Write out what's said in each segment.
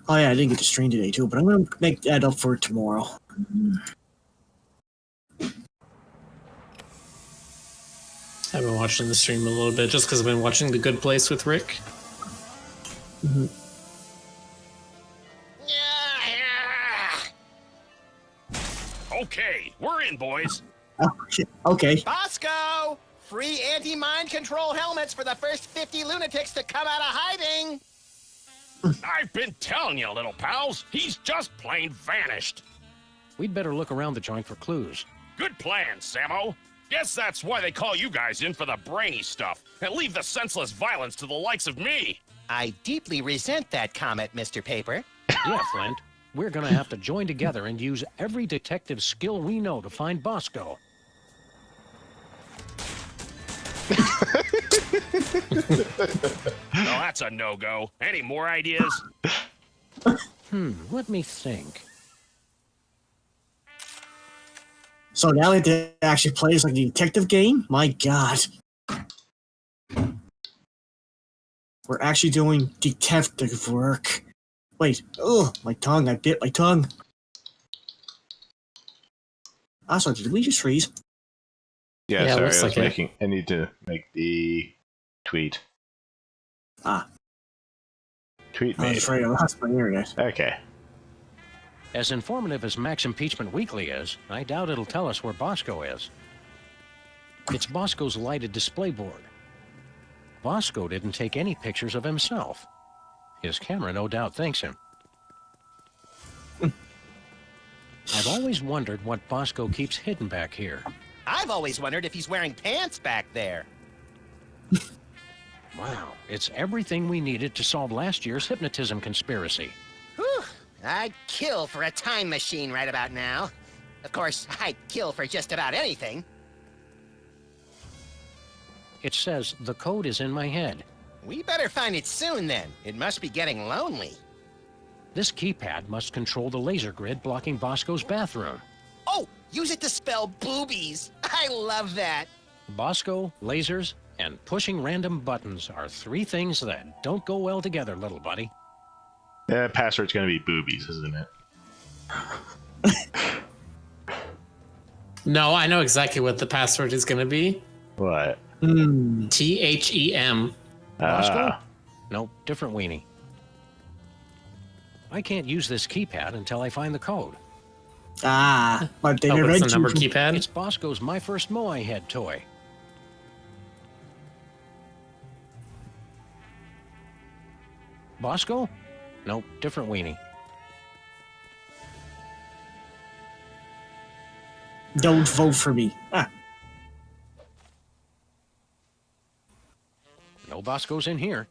Oh yeah, I didn't get to stream today too, but I'm gonna make that up for tomorrow. I've been watching the stream a little bit just because I've been watching The Good Place with Rick. Mm-hmm. Okay, we're in, boys. Okay. Bosco! Free anti-mind control helmets for the first 50 lunatics to come out of hiding! I've been telling you, little pals. He's just plain vanished. We'd better look around the joint for clues. Good plan, Sammo. Guess that's why they call you guys in for the brainy stuff and leave the senseless violence to the likes of me. I deeply resent that comment, Mr. Paper. Yeah, Flint. We're gonna have to join together and use every detective skill we know to find Bosco. No, that's a no-go. Any more ideas? Let me think. So now that they actually play as like a detective game, my god. We're actually doing detective work. Wait, oh, my tongue, I bit my tongue. Also, did we just freeze? Yeah, Yeah, it sorry, looks I was like it. making. I need to make the tweet. Ah, Tweet I made. was afraid I lost my internet. Okay. As informative as Max Impeachment Weekly is, I doubt it'll tell us where Bosco is. It's Bosco's lighted display board. Bosco didn't take any pictures of himself. His camera no doubt thanks him. I've always wondered what Bosco keeps hidden back here. I've always wondered if he's wearing pants back there. Wow, it's everything we needed to solve last year's hypnotism conspiracy. Whew, I'd kill for a time machine right about now. Of course, I'd kill for just about anything. It says the code is in my head. We better find it soon then. It must be getting lonely. This keypad must control the laser grid blocking Bosco's bathroom. Oh, use it to spell boobies. I love that. Bosco, lasers, and pushing random buttons are three things that don't go well together, little buddy. The password's gonna be boobies, isn't it? No, I know exactly what the password is going to be. What? THEM. Bosco? Nope, different weenie. I can't use this keypad until I find the code. Ah, but they Oh, but it's read a number you. keypad? It's Bosco's My First Moai Head toy. Bosco? Nope, different weenie. Don't vote for me. Ah, No Bosco's in here.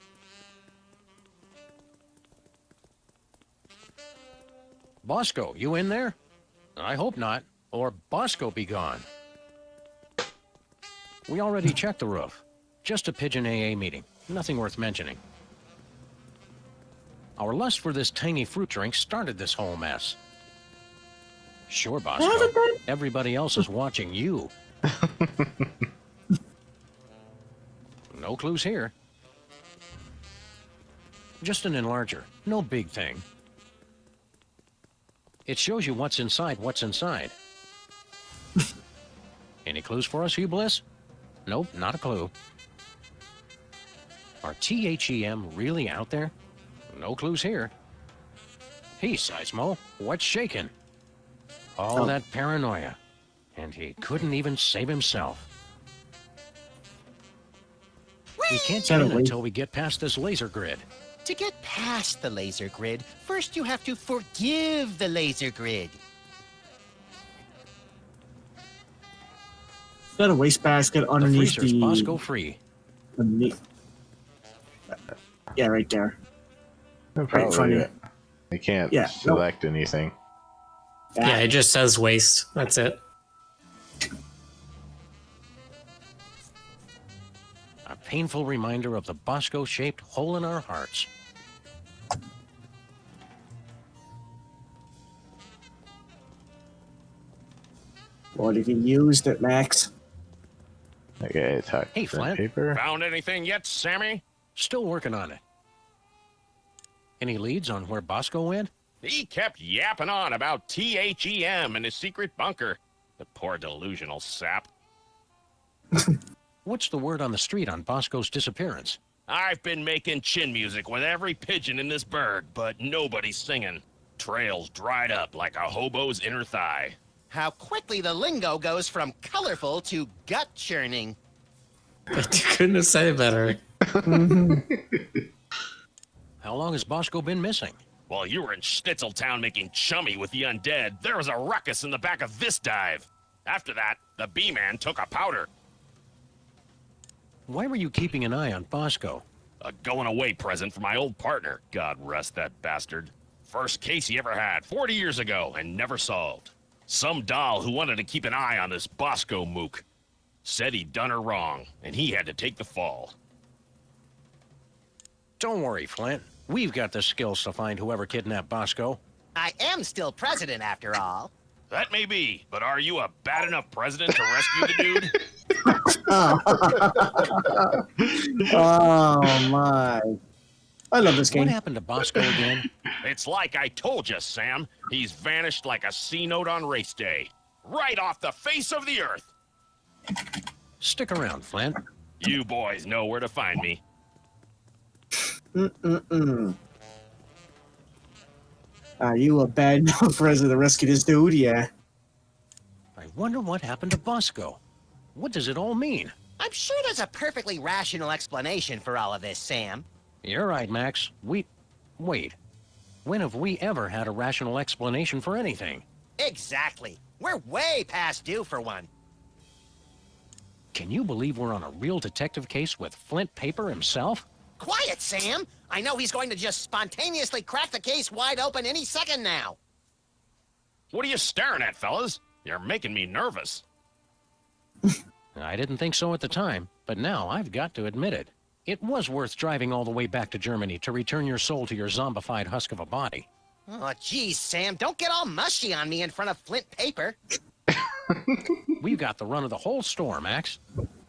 Bosco, you in there? I hope not, or Bosco be gone. We already checked the roof. Just a pigeon AA meeting. Nothing worth mentioning. Our lust for this tangy fruit drink started this whole mess. Sure, Bosco. Everybody else is watching you. No clues here. Just an enlarger. No big thing. It shows you what's inside what's inside. Any clues for us, Hugh Bliss? Nope, not a clue. Are THEM really out there? No clues here. Hey, Seismo, what's shaking? All that paranoia. And he couldn't even save himself. We can't get in until we get past this laser grid. To get past the laser grid, first you have to forgive the laser grid. is that a wastebasket The underneath freezer's the? Bosco free. Yeah, right there. Probably in front of you. I can't Yeah, select anything. Yeah, it just says waste. That's it. A painful reminder of the Bosco-shaped hole in our hearts. What have you used it, Max? Okay, talk Hey, to Flint. paper. Found anything yet, Sammy? Still working on it. Any leads on where Bosco went? He kept yapping on about THEM and his secret bunker. The poor delusional sap. What's the word on the street on Bosco's disappearance? I've been making chin music with every pigeon in this burg, but nobody's singing. Trails dried up like a hobo's inner thigh. How quickly the lingo goes from colorful to gut churning. I couldn't have said it better. How long has Bosco been missing? While you were in Schnitzeltown making chummy with the undead, there was a ruckus in the back of this dive. After that, the B-Man took a powder. Why were you keeping an eye on Bosco? A going-away present for my old partner, God rest that bastard. First case he ever had, 40 years ago, and never solved. Some doll who wanted to keep an eye on this Bosco mook. Said he'd done her wrong, and he had to take the fall. Don't worry, Flint. We've got the skills to find whoever kidnapped Bosco. I am still president after all. That may be, but are you a bad enough president to rescue the dude? Oh my! I love this What game. happened to Bosco again? It's like I told you, Sam. He's vanished like a C note on race day. Right off the face of the earth. Stick around, Flint. You boys know where to find me. Are you a bad enough president to rescue this dude? Yeah. I wonder what happened to Bosco. What does it all mean? I'm sure there's a perfectly rational explanation for all of this, Sam. You're right, Max. Wait. When have we ever had a rational explanation for anything? Exactly. We're way past due for one. Can you believe we're on a real detective case with Flint Paper himself? Quiet, Sam! I know he's going to just spontaneously crack the case wide open any second now. What are you staring at, fellas? You're making me nervous. I didn't think so at the time, but now I've got to admit it. It was worth driving all the way back to Germany to return your soul to your zombified husk of a body. Oh, geez, Sam, don't get all mushy on me in front of Flint Paper. We've got the run of the whole store, Max.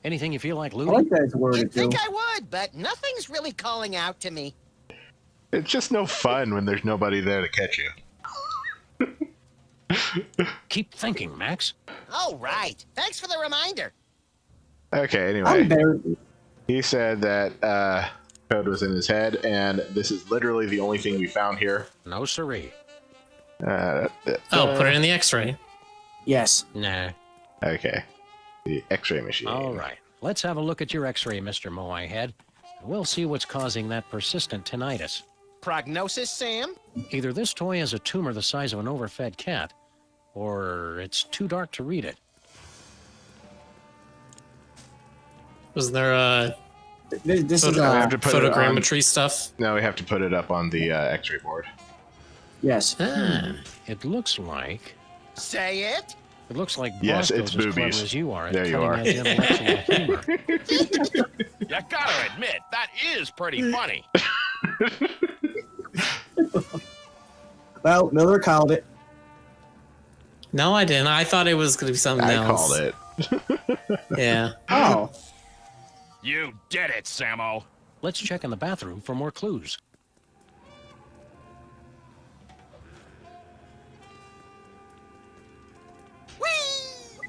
Anything you feel like I looting? like that word You'd too. think I would, but nothing's really calling out to me. It's just no fun when there's nobody there to catch you. Keep thinking, Max. Oh, right. Thanks for the reminder. Okay, I'm anyway. there. He said that code was in his head, and this is literally the only thing we found here. No siree. Oh, put it in the X-ray. Yes. Nah. Okay. The X-ray machine. All right. Let's have a look at your X-ray, Mr. Moai Head. We'll see what's causing that persistent tinnitus. Prognosis, Sam? Either this toy has a tumor the size of an overfed cat, or it's too dark to read it. Was there a This is we have to put it on- photogrammetry stuff? No, we have to put it up on the X-ray board. yes. Ah. It looks like... Say it? It looks like Yes, Bosco's it's as clever boobies. as you are at There you are. cutting-edge intellectual humor. You gotta admit, that is pretty funny. Well, Miller called it. No, I didn't. I thought it was going to be something I else. called it. Yeah. Oh. You did it, Sammo. Let's check in the bathroom for more clues. Whee!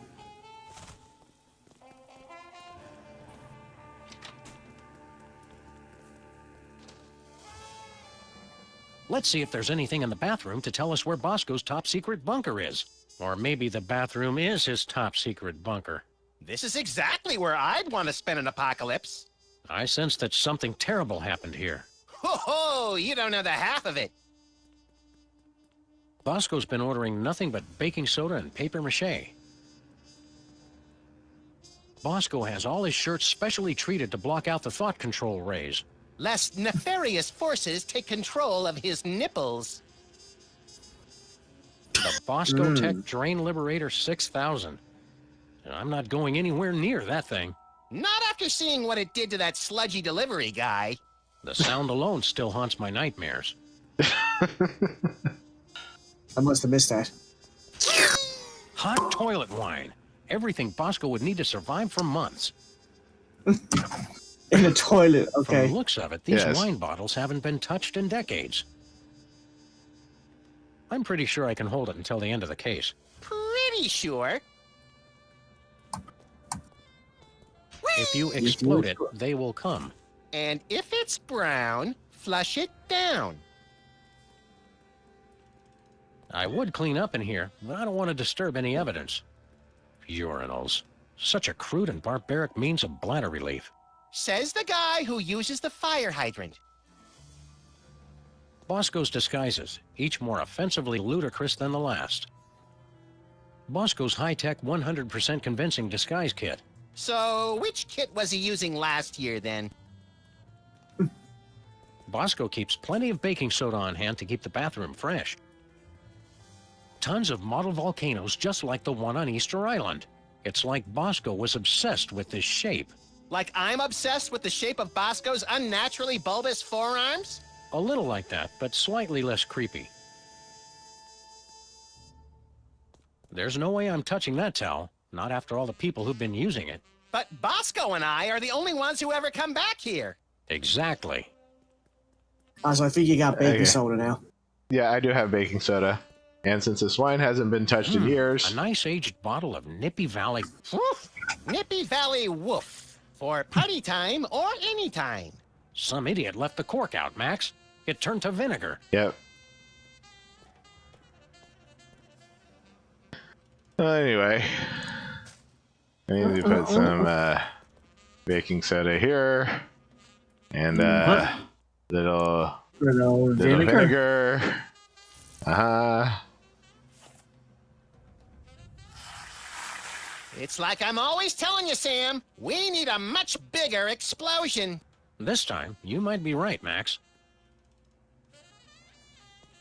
Let's see if there's anything in the bathroom to tell us where Bosco's top-secret bunker is. Or maybe the bathroom is his top-secret bunker. This is exactly where I'd want to spend an apocalypse. I sense that something terrible happened here. Ho ho! You don't know the half of it. Bosco's been ordering nothing but baking soda and paper mache. Bosco has all his shirts specially treated to block out the thought control rays. Lest nefarious forces take control of his nipples. The Bosco Tech Drain Liberator 6000. And I'm not going anywhere near that thing. Not after seeing what it did to that sludgy delivery guy. The sound alone still haunts my nightmares. I must have missed that. Hot toilet wine. Everything Bosco would need to survive for months. in the toilet. From Okay. the looks of it, these Yes. wine bottles haven't been touched in decades. I'm pretty sure I can hold it until the end of the case. Pretty sure. If you explode it, they will come. And if it's brown, flush it down. I would clean up in here, but I don't want to disturb any evidence. Urinals. Such a crude and barbaric means of bladder relief. Says the guy who uses the fire hydrant. Bosco's disguises, each more offensively ludicrous than the last. Bosco's high-tech 100% convincing disguise kit. So, which kit was he using last year, then? Bosco keeps plenty of baking soda on hand to keep the bathroom fresh. Tons of model volcanoes just like the one on Easter Island. It's like Bosco was obsessed with this shape. Like I'm obsessed with the shape of Bosco's unnaturally bulbous forearms? A little like that, but slightly less creepy. There's no way I'm touching that towel, not after all the people who've been using it. But Bosco and I are the only ones who ever come back here. Exactly. So I think you got baking Okay. soda now. Yeah, I do have baking soda. And since this wine hasn't been touched in years, A nice aged bottle of Nippy Valley. Woof! Nippy Valley woof. For party time or any time. Some idiot left the cork out, Max. It turned to vinegar. yep. Anyway, I need to put some baking soda here and little vinegar. It's like I'm always telling you, Sam. We need a much bigger explosion. This time, you might be right, Max.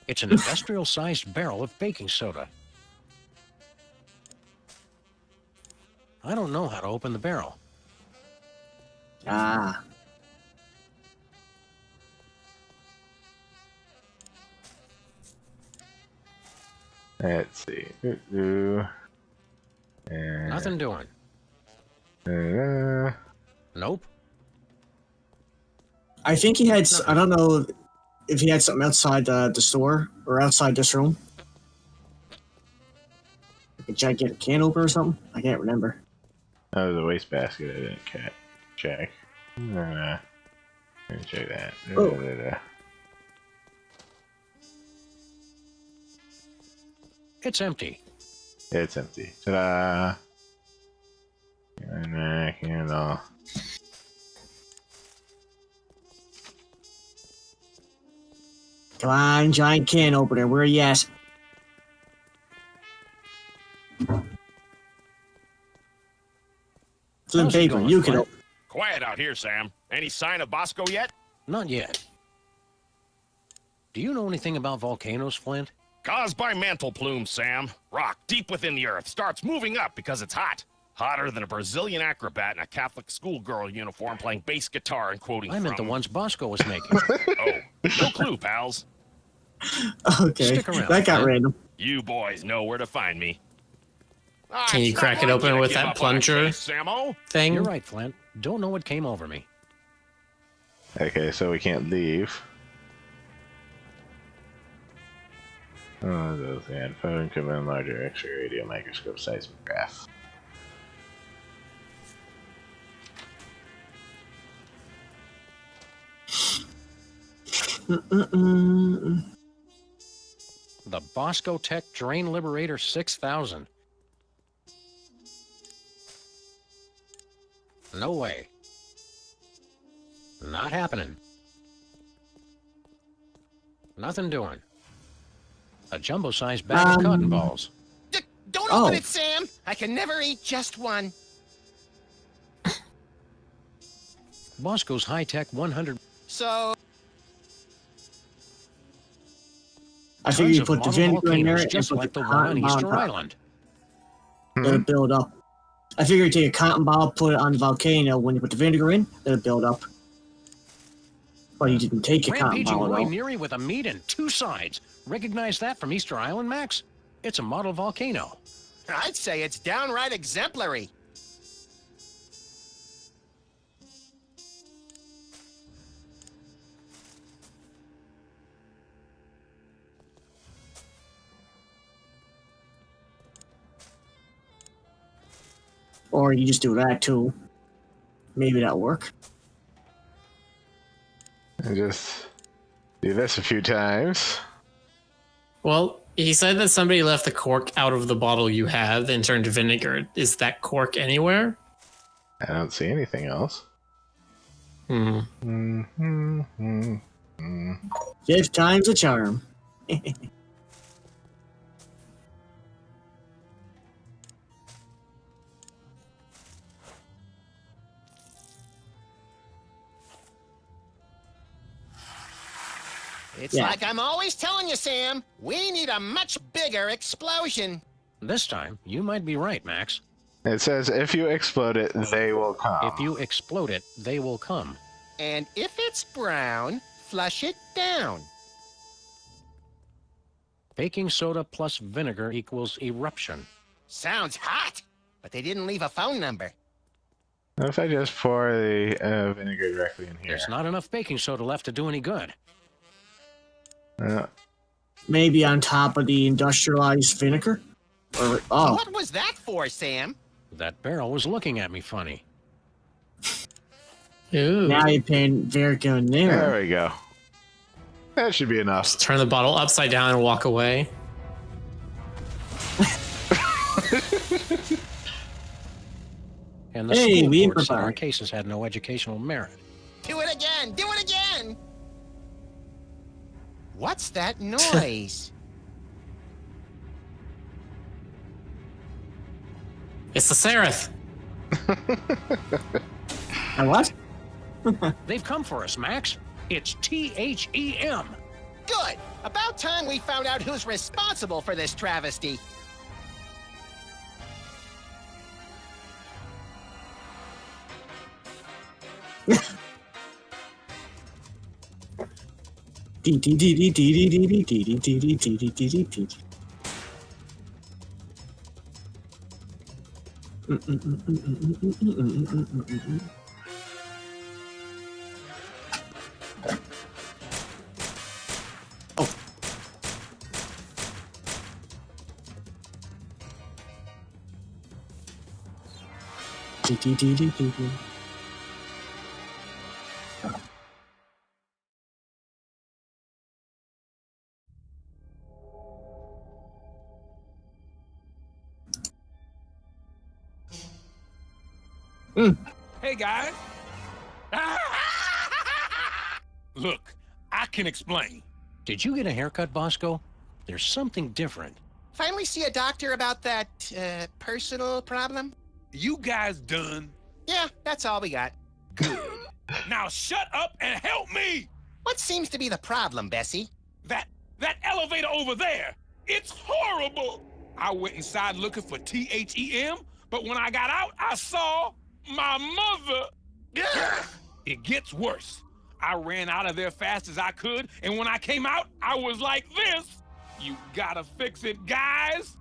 It's an industrial-sized barrel of baking soda. I don't know how to open the barrel. Ah. Let's see. And, Nothing doing. Nope. I think he had. I don't know if he had something outside the store or outside this room. Like a gigantic can opener or something. I can't remember. that was a wastebasket. I didn't check. Let me check that. Oh. It's empty. It's empty. Ta-da! Candle. Come on, giant can opener. Where are you at? Flint How's it paper. going, You can Flint? open. Quiet out here, Sam. Any sign of Bosco yet? Not yet. Do you know anything about volcanoes, Flint? Caused by mantle plumes, Sam. Rock deep within the earth starts moving up because it's hot. Hotter than a Brazilian acrobat in a Catholic schoolgirl uniform playing bass guitar and quoting I meant the from... ones Bosco was making. Oh, no clue, pals. Okay. Stick around, That got Flint. random. You boys know where to find me. Can you crack it open with that plunger Samo? thing? You're right, Flint. Don't know what came over me. Okay, so we can't leave. Oh, those and phone command larger X-ray radio microscope seismograph. The Bosco Tech Drain Liberator 6000. No way. Not happening. Nothing doing. A jumbo-sized bag of cotton balls. Don't Oh. open it, Sam. I can never eat just one. Bosco's high-tech 100... So, I figure tons you of put the model vinegar in there volcanoes and just put like the the one on cotton ball on Easter top. Island. It'll build up. I figure you take a cotton ball, put it on the volcano. When you put the vinegar in, it'll build up. But you didn't take a cotton Rampaging ball Roy at all. Neary with a meat and two sides. Recognize that from Easter Island, Max? It's a model volcano. I'd say it's downright exemplary. Or you just do that too. Maybe that'll work. And just do this a few times. Well, he said that somebody left the cork out of the bottle you have and turned to vinegar. Is that cork anywhere? I don't see anything else. Fifth time's a charm. It's like I'm always telling you, Sam. We need a much bigger explosion. This time, you might be right, Max. It says if you explode it, they will come. If you explode it, they will come. And if it's brown, flush it down. Baking soda plus vinegar equals eruption. Sounds hot, but they didn't leave a phone number. What if I just pour the vinegar directly in here? There's not enough baking soda left to do any good. Maybe on top of the industrialized vinegar? Or, oh. What was that for, Sam? That barrel was looking at me funny. Ooh. Now you're paying very good There there. we go. That should be enough. Just turn the bottle upside down and walk away. And the Hey, school we board said our improvised. cases had no educational merit. Do it again! Do it again! What's that noise? It's the Seraph. And what? They've come for us, Max. It's THEM. Good! About time we found out who's responsible for this travesty. Hey, guys. Look, I can explain. Did you get a haircut, Bosco? There's something different. Finally see a doctor about that, personal problem? You guys done? Yeah, that's all we got. Good. Now shut up and help me! What seems to be the problem, Bessie? That elevator over there, it's horrible! I went inside looking for THEM, but when I got out, I saw my mother. Ugh. It gets worse. I ran out of there fast as I could, and when I came out, I was like this. You gotta fix it, guys.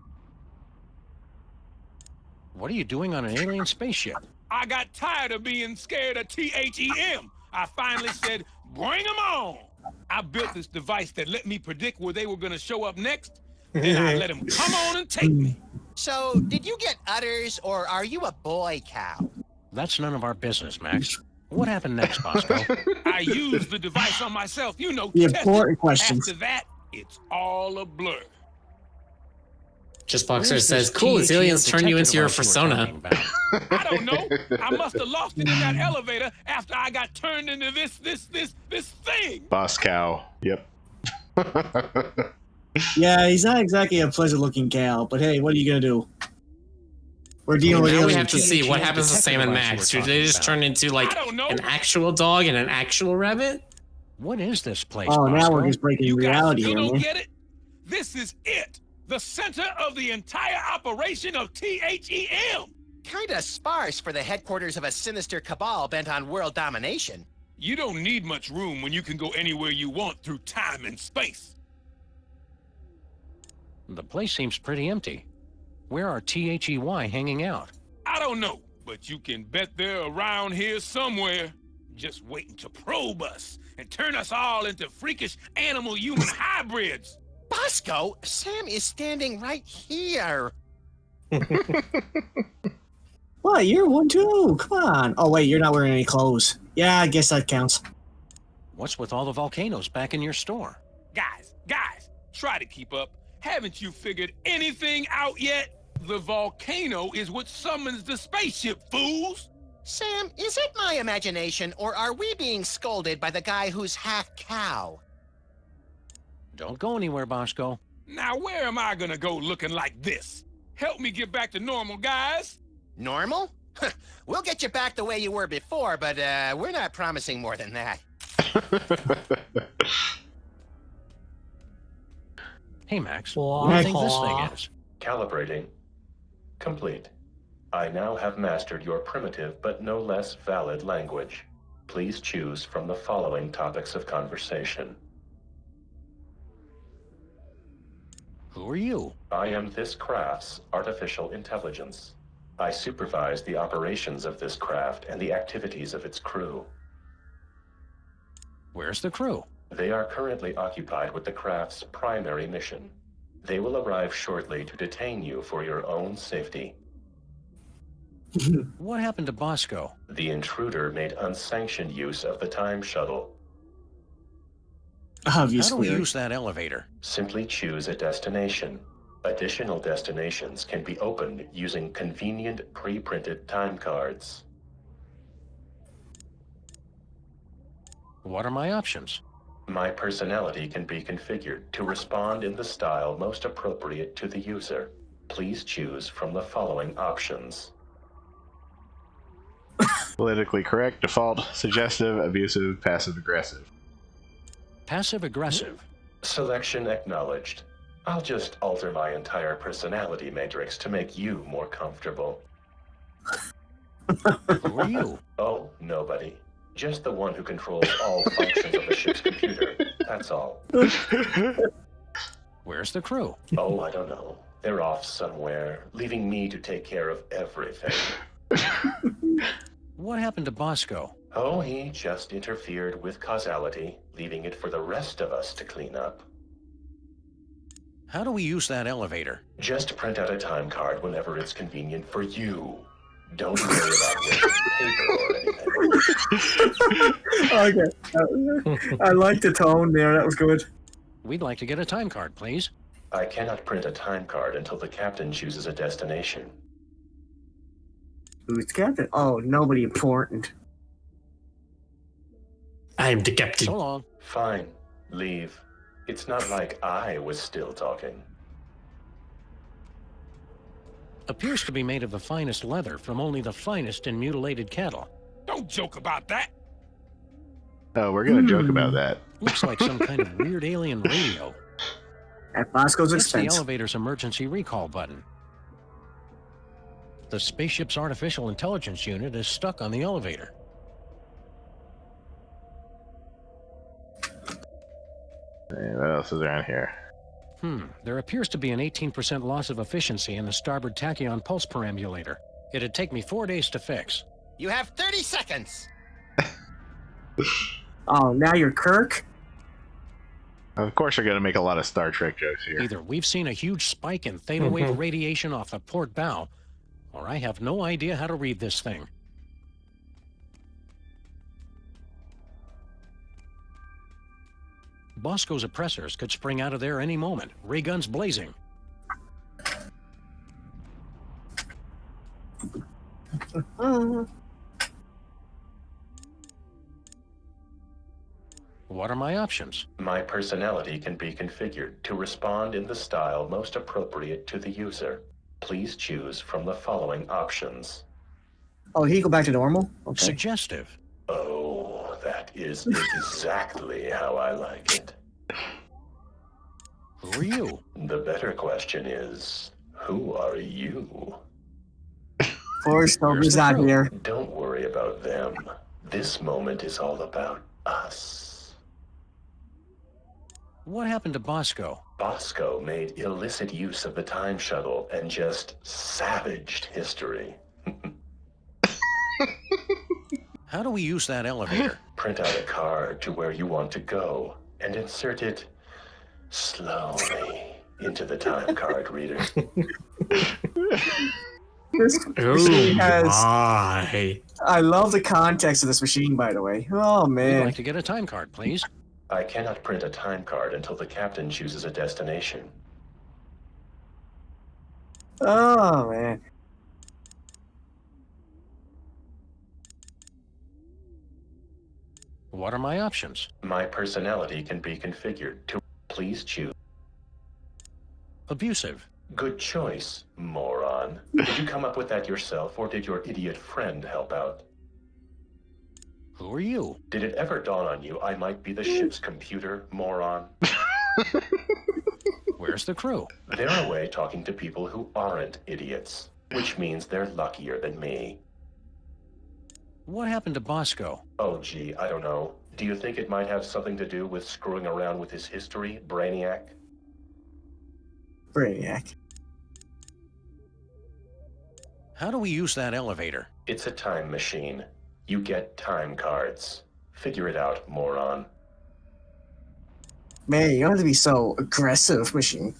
What are you doing on an alien spaceship? I got tired of being scared of THEM. I finally said, bring them on. I built this device that let me predict where they were gonna show up next, and I let them come on and take me. So, did you get udders, or are you a boy cow? That's none of our business, Max. What happened next, Bosco? I used the device on myself, you know, The to test important it. questions. After that, it's all a blur. Just Boxer Where's says, this cool, as THEM aliens turn you detective into your device you were talking persona. about? I don't know. I must have lost it in that elevator after I got turned into this thing. Boss cow. Yep. Yeah, he's not exactly a pleasant-looking gal, but hey, what are you gonna do? We're dealing with Now we alien have to kids. see what happens to detective Sam and device you Max. were Do they talking just about. turn into like I don't know. an actual dog and an actual rabbit? What is this place, Oh, now Bosco? we're just breaking You guys reality still here, don't man. get it? This is it. The center of the entire operation of THEM. Kinda sparse for the headquarters of a sinister cabal bent on world domination. You don't need much room when you can go anywhere you want through time and space. The place seems pretty empty. Where are THEY hanging out? I don't know, but you can bet they're around here somewhere, just waiting to probe us and turn us all into freakish animal-human hybrids. Bosco, Sam is standing right here. What What? You're one too. Come on. Oh wait, you're not wearing any clothes. Yeah, I guess that counts. What's with all the volcanoes back in your store? Guys, try to keep up. Haven't you figured anything out yet? The volcano is what summons the spaceship, fools! Sam, is it my imagination, or are we being scolded by the guy who's half cow? Don't go anywhere, Bosco. Now where am I gonna go looking like this? Help me get back to normal, guys! Normal? We'll get you back the way you were before, but we're not promising more than that. Hey, Max, what do you think this thing is? Calibrating. Complete. I now have mastered your primitive but no less valid language. Please choose from the following topics of conversation. Who are you? I am this craft's artificial intelligence. I supervise the operations of this craft and the activities of its crew. Where's the crew? They are currently occupied with the craft's primary mission. They will arrive shortly to detain you for your own safety. What happened to Bosco? The intruder made unsanctioned use of the time shuttle. How do Obviously. we use that elevator? Simply choose a destination. Additional destinations can be opened using convenient pre-printed time cards. What are my options? My personality can be configured to respond in the style most appropriate to the user. Please choose from the following options. Politically correct, default, suggestive, abusive, passive-aggressive. Passive-aggressive. Selection acknowledged. I'll just alter my entire personality matrix to make you more comfortable. Who are you? Oh, nobody. Just the one who controls all functions of the ship's computer. That's all. Where's the crew? Oh, I don't know. They're off somewhere, leaving me to take care of everything. What happened to Bosco? Oh, he just interfered with causality, leaving it for the rest of us to clean up. How do we use that elevator? Just print out a time card whenever it's convenient for you. Don't worry about wasting paper or anything. Okay. I like the tone there. That was good. We'd like to get a time card, please. I cannot print a time card until the captain chooses a destination. Who's the captain? Oh, nobody important. I'm the captain. So long. Fine. Leave. It's not like I was still talking. Appears to be made of the finest leather from only the finest in mutilated cattle. Don't joke about that! Oh, we're gonna joke about that. Looks like some kind of weird alien radio. At Bosco's It's the expense. elevator's emergency recall button. The spaceship's artificial intelligence unit is stuck on the elevator. Hey, what else is around here? There appears to be an 18% loss of efficiency in the starboard tachyon pulse perambulator. It'd take me 4 days to fix. You have 30 seconds! Oh, now you're Kirk? Of course, you're gonna make a lot of Star Trek jokes here. Either we've seen a huge spike in theta wave radiation off the port bow, or I have no idea how to read this thing. Bosco's oppressors could spring out of there any moment, ray guns blazing. What are my options? My personality can be configured to respond in the style most appropriate to the user. Please choose from the following options. Oh, he go back to normal? Okay. Suggestive. Oh, that is exactly how I like it. Who are you? The better question is, who are you? Forrest Where's is the out crew? here. Don't worry about them. This moment is all about us. What happened to Bosco? Bosco made illicit use of the time shuttle and just savaged history. How do we use that elevator? Print out a card to where you want to go and insert it slowly into the time card reader. This Ooh, machine has. my. I love the context of this machine, by the way. Oh We'd man. like to get a time card, please. I cannot print a time card until the captain chooses a destination. Oh man. What are my options? My personality can be configured to please choose. Abusive. Good choice, moron. Did you come up with that yourself, or did your idiot friend help out? Who are you? Did it ever dawn on you I might be the ship's computer, moron? Where's the crew? They're away talking to people who aren't idiots, which means they're luckier than me. What happened to Bosco? Oh, gee, I don't know. Do you think it might have something to do with screwing around with his history, Brainiac? Brainiac. How do we use that elevator? It's a time machine. You get time cards. Figure it out, moron. Man, you don't have to be so aggressive, machine.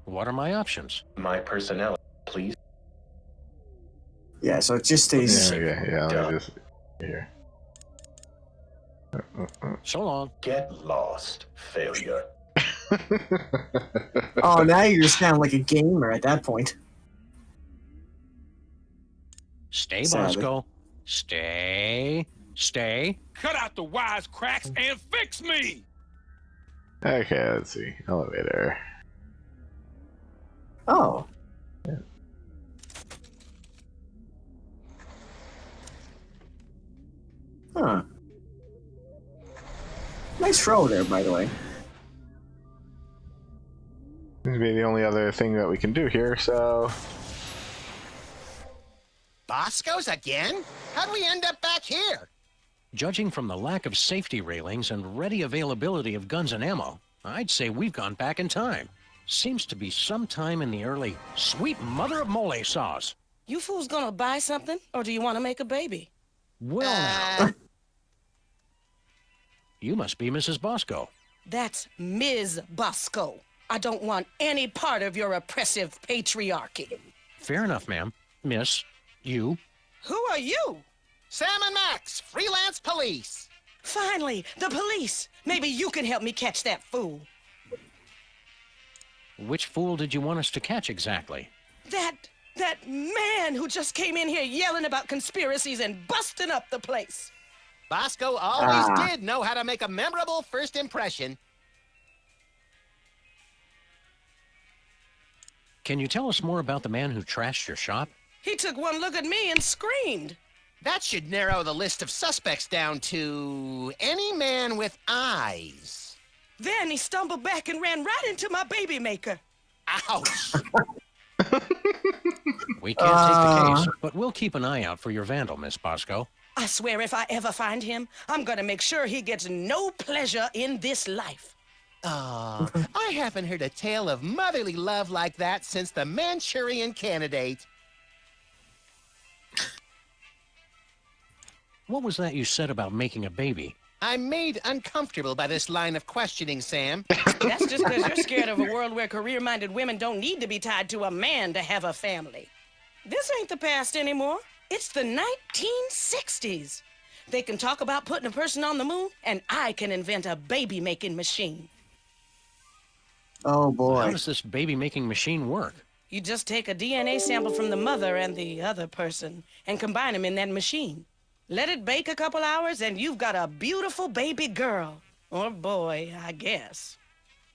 What are my options? My personality, please. Yeah, so it just stays. Yeah, let me just here. So long. Get lost, failure. Oh, now you just sound like a gamer at that point. Stay, Sadly. Bosco. Stay. Stay. Cut out the wisecracks and fix me! Okay, let's see. Elevator. Oh. Huh. Nice throw there, by the way. This would be the only other thing that we can do here, so... Bosco's again? How'd we end up back here? Judging from the lack of safety railings and ready availability of guns and ammo, I'd say we've gone back in time. Seems to be sometime in the early sweet mother of mole sauce. You fools gonna buy something, or do you want to make a baby? Well, now. You must be Mrs. Bosco. That's Ms. Bosco. I don't want any part of your oppressive patriarchy. Fair enough, ma'am. Miss, you. Who are you? Sam and Max, freelance police. Finally, the police. Maybe you can help me catch that fool. Which fool did you want us to catch exactly? That man who just came in here yelling about conspiracies and busting up the place. Bosco always did know how to make a memorable first impression. Can you tell us more about the man who trashed your shop? He took one look at me and screamed. That should narrow the list of suspects down to any man with eyes. Then he stumbled back and ran right into my baby maker. Ouch! We can't take the case, but we'll keep an eye out for your vandal, Miss Bosco. I swear if I ever find him, I'm gonna make sure he gets no pleasure in this life. Oh, I haven't heard a tale of motherly love like that since the Manchurian Candidate. What was that you said about making a baby? I'm made uncomfortable by this line of questioning, Sam. That's just because you're scared of a world where career-minded women don't need to be tied to a man to have a family. This ain't the past anymore. It's the 1960s. They can talk about putting a person on the moon, and I can invent a baby-making machine. Oh How boy. does this baby-making machine work? You just take a DNA sample from the mother and the other person and combine them in that machine. Let it bake a couple hours, and you've got a beautiful baby girl. Or boy, I guess.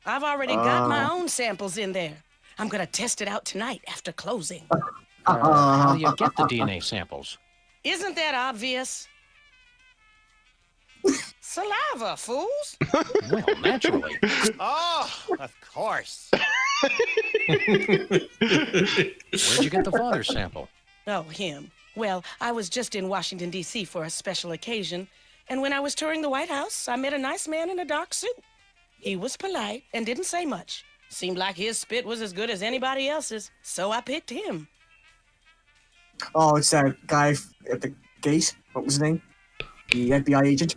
I've already got my own samples in there. I'm gonna test it out tonight after closing. How do you get the DNA samples? Isn't that obvious? Saliva, fools! Well, naturally. Oh, of course. Where'd you get the father's sample? Oh, him. Well, I was just in Washington, D.C. for a special occasion, and when I was touring the White House, I met a nice man in a dark suit. He was polite and didn't say much. Seemed like his spit was as good as anybody else's, so I picked him. Oh, it's that guy at the gate. What was his name? The FBI agent.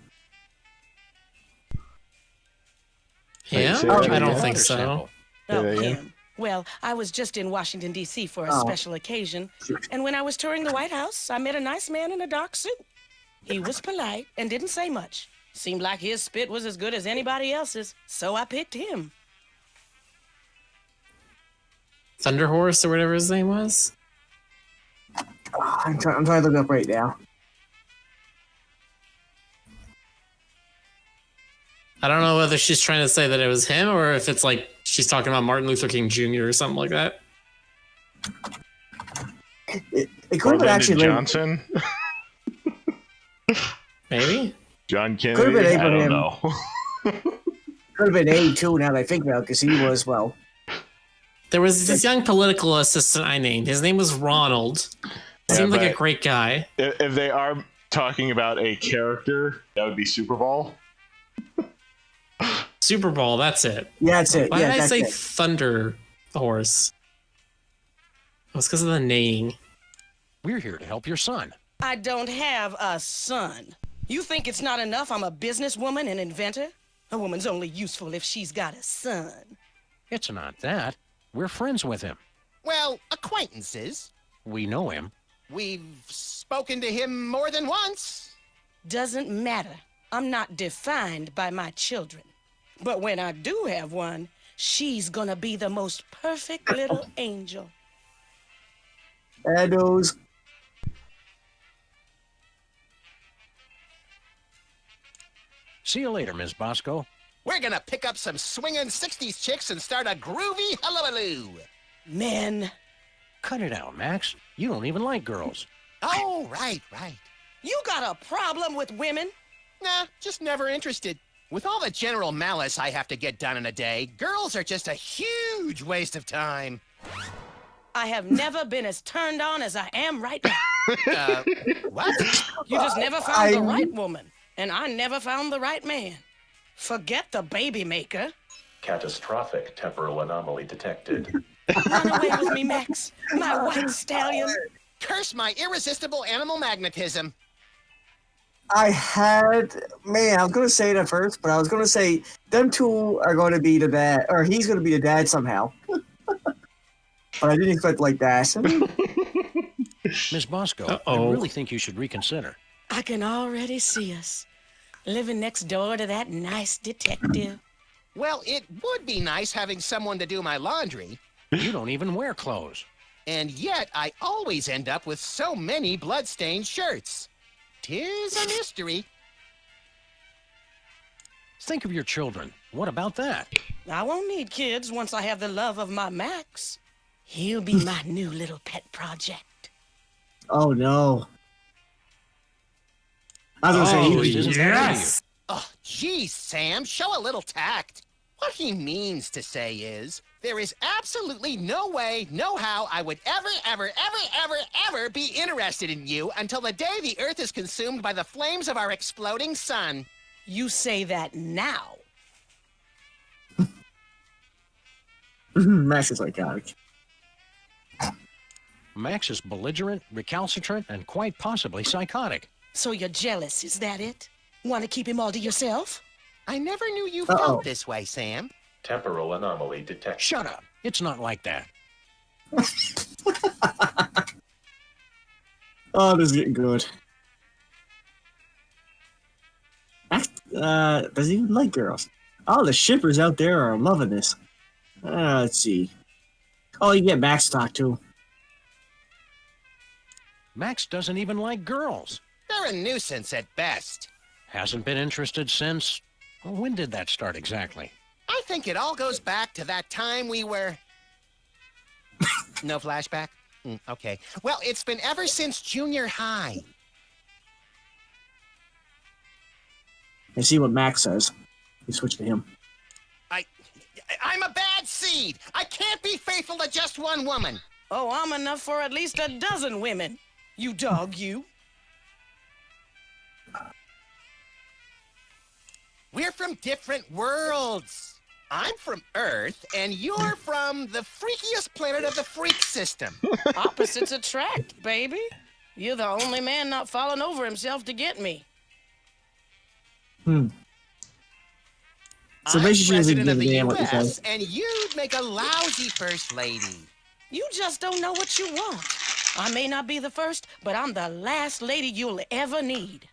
Yeah? Say that I don't again. think Father's so. sample. Say Oh, that again. him. Well, I was just in Washington, D.C. for a Oh. special occasion, and when I was touring the White House, I met a nice man in a dark suit. He was polite and didn't say much. Seemed like his spit was as good as anybody else's, so I picked him. Thunder Horse or whatever his name was. I'm trying to look up right now. I don't know whether she's trying to say that it was him or if it's like she's talking about Martin Luther King Jr. or something like that. It could have been actually Johnson. Maybe. John Could've Kennedy. been I don't Abraham. know. Could have been A too. Now that I think about it, because he was There was this young political assistant I named. His name was Ronald. Seemed like a but- great guy. If they are talking about a character, that would be Super Bowl. Super Bowl, that's it. Yeah, that's it. Why Yeah, did I that's say it. Thunder Horse? It was because of the name. We're here to help your son. I don't have a son. You think it's not enough I'm a businesswoman and inventor? A woman's only useful if she's got a son. It's not that. We're friends with him. Well, acquaintances. We know him. We've spoken to him more than once. Doesn't matter. I'm not defined by my children. But when I do have one, she's gonna be the most perfect little angel. Shadows. See you later, Ms. Bosco. We're gonna pick up some swinging 60s chicks and start a groovy hullabaloo. Men. Cut it out, Max. You don't even like girls. Oh, right. You got a problem with women? Nah, just never interested. With all the general malice I have to get done in a day, girls are just a huge waste of time. I have never been as turned on as I am right now. What? You just never found the right woman. And I never found the right man. Forget the baby maker. Catastrophic temporal anomaly detected. Run away with me, Max. My white stallion. Curse my irresistible animal magnetism. I was going to say it at first, but I was going to say them two are going to be the dad, or he's going to be the dad somehow. But I didn't expect like that. Ms. Bosco, I Uh-oh. really think you should reconsider. I can already see us. Living next door to that nice detective. Well, it would be nice having someone to do my laundry. You don't even wear clothes. And yet, I always end up with so many blood-stained shirts. 'Tis a mystery. Think of your children. What about that? I won't need kids once I have the love of my Max. He'll be my new little pet project. Oh no. I was going to Oh, say he isn't that yes! Oh, geez, Sam, show a little tact. What he means to say is, there is absolutely no way, no how I would ever be interested in you until the day the Earth is consumed by the flames of our exploding sun. You say that now. Max is psychotic. Max is belligerent, recalcitrant, and quite possibly psychotic. So you're jealous, is that it? Want to keep him all to yourself? I never knew you Uh-oh. felt this way, Sam. Temporal anomaly detected. Shut up. It's not like that. Oh, this is getting good. Does he even like girls? All the shippers out there are loving this. Let's see. Oh, you get Max talk too. Max doesn't even like girls. They're a nuisance at best. Hasn't been interested since... Well, when did that start exactly? I think it all goes back to that time we were... No flashback? Okay. Well, it's been ever since junior high. And see what Max says. You switch to him. I'm a bad seed. I can't be faithful to just one woman. Oh, I'm enough for at least a dozen women. You dog, you. We're from different worlds. I'm from Earth, and you're from the freakiest planet of the freak system. Opposites attract, baby. You're the only man not falling over himself to get me. So I'm basically, she doesn't president give of a the damn what you say. U.S., and you'd make a lousy first lady. You just don't know what you want. I may not be the first, but I'm the last lady you'll ever need.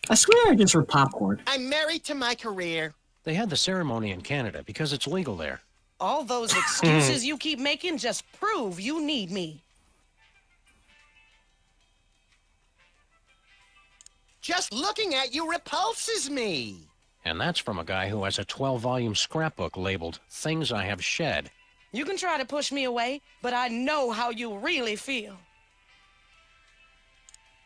I swear I just heard popcorn. I'm married to my career. They had the ceremony in Canada because it's legal there. All those excuses you keep making just prove you need me. Just looking at you repulses me. And that's from a guy who has a 12-volume scrapbook labeled Things I Have Shed. You can try to push me away, but I know how you really feel.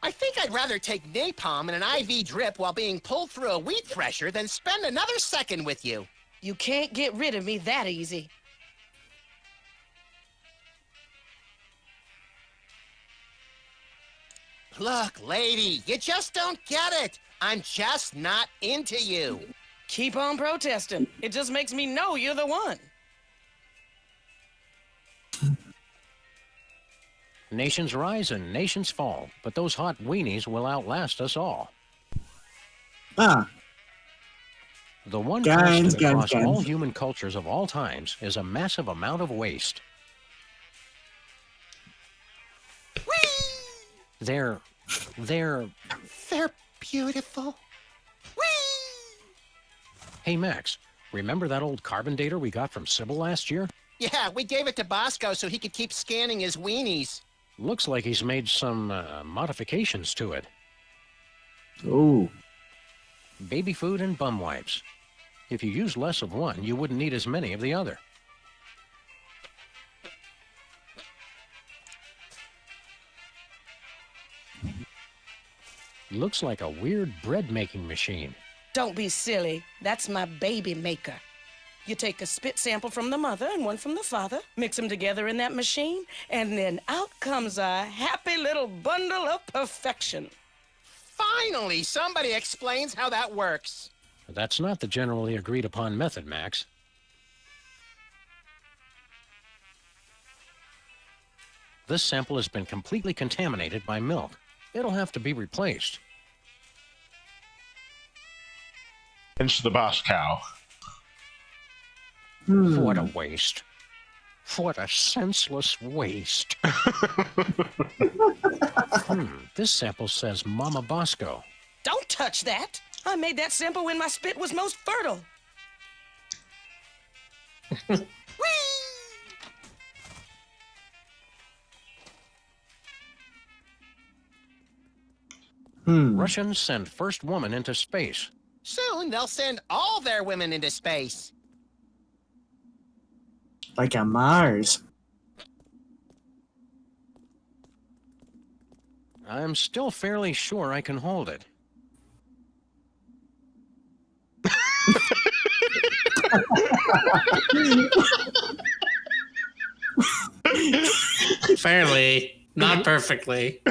I think I'd rather take napalm and an IV drip while being pulled through a wheat thresher than spend another second with you. You can't get rid of me that easy. Look, lady, you just don't get it. I'm just not into you. Keep on protesting. It just makes me know you're the one. Nations rise and nations fall, but those hot weenies will outlast us all. Ah, The one Guns, constant guns, across guns. all human cultures of all times is a massive amount of waste. They're They're beautiful. Whee! Hey, Max, remember that old carbon dater we got from Sybil last year? Yeah, we gave it to Bosco so he could keep scanning his weenies. Looks like he's made some modifications to it. ooh. Baby food and bum wipes. If you use less of one, you wouldn't need as many of the other. Looks like a weird bread-making machine. Don't be silly. That's my baby maker. You take a spit sample from the mother and one from the father, mix them together in that machine, and then out comes a happy little bundle of perfection. Finally, somebody explains how that works. That's not the generally agreed upon method, Max. This sample has been completely contaminated by milk. It'll have to be replaced. Pinch the boss cow. What a waste. What a senseless waste. This sample says Mama Bosco. Don't touch that. I made that sample when my spit was most fertile. Russians send first woman into space. Soon they'll send all their women into space. Like on Mars. I'm still fairly sure I can hold it. Fairly, not perfectly.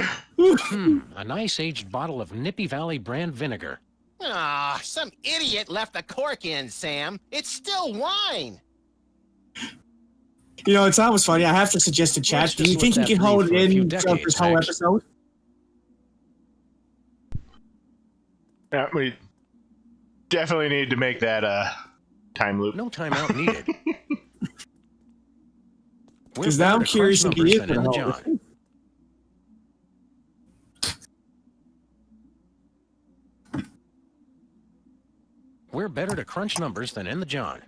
A nice aged bottle of Nippy Valley brand vinegar. Ah, some idiot left the cork in, Sam. It's still wine. You know, it's always funny. I have to suggest to chat. Let's Do you just think let you that can hold breathe for a few in throughout decades, this whole Max. episode? Yeah, we definitely need to make that time loop. No timeout needed. We're 'Cause now better I'm to curious crunch if he numbers is than in gonna the hold John. We're better to crunch numbers than in the John.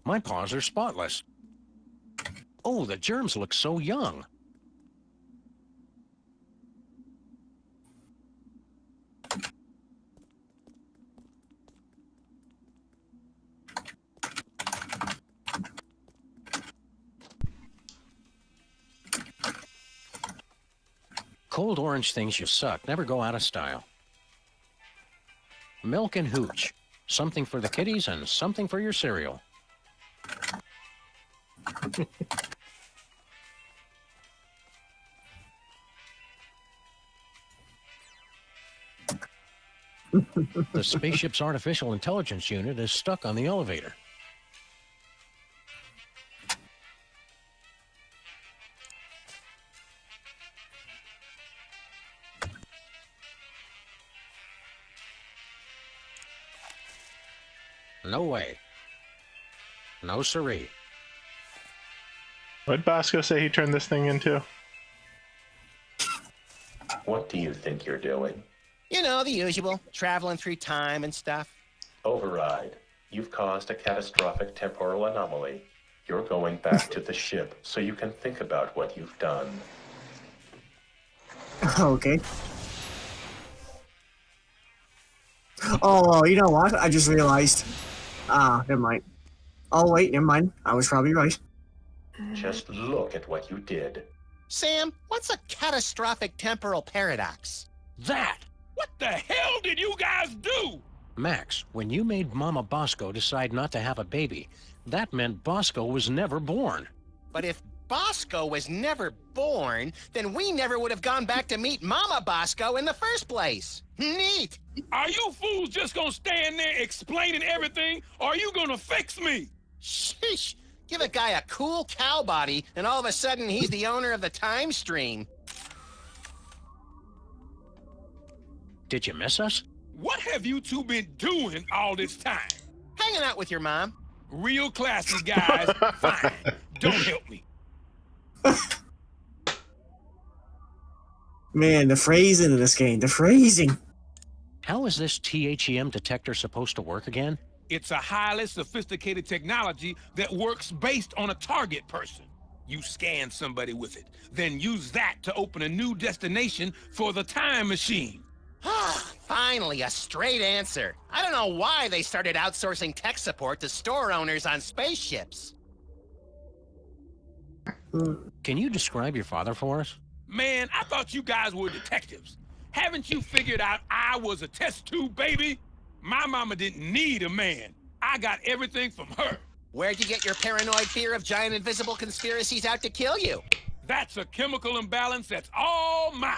My paws are spotless. Oh, the germs look so young. Cold orange things you suck never go out of style. Milk and hooch. Something for the kiddies and something for your cereal. The spaceship's artificial intelligence unit is stuck on the elevator. No way. No siree. What'd Bosco say he turned this thing into? What do you think you're doing? You know, the usual. Traveling through time and stuff. Override. You've caused a catastrophic temporal anomaly. You're going back to the ship so you can think about what you've done. Okay. Oh, you know what? I just realized. Never mind. Oh, wait, never mind. I was probably right. Just look at what you did. Sam, what's a catastrophic temporal paradox? That! What the hell did you guys do? Max, when you made Mama Bosco decide not to have a baby, that meant Bosco was never born. But if Bosco was never born, then we never would have gone back to meet Mama Bosco in the first place. Neat! Are you fools just gonna stand there explaining everything, or are you gonna fix me? Sheesh! Give a guy a cool cow body, and all of a sudden he's the owner of the time stream. Did you miss us? What have you two been doing all this time? Hanging out with your mom. Real classy guys. Fine. Don't help me. Man, the phrasing in this game. The phrasing. How is this THEM detector supposed to work again? It's a highly sophisticated technology that works based on a target person. You scan somebody with it, then use that to open a new destination for the time machine. Finally, a straight answer. I don't know why they started outsourcing tech support to store owners on spaceships. Can you describe your father for us? Man, I thought you guys were detectives. Haven't you figured out I was a test tube baby? My mama didn't need a man. I got everything from her. Where'd you get your paranoid fear of giant invisible conspiracies out to kill you? That's a chemical imbalance that's all mine.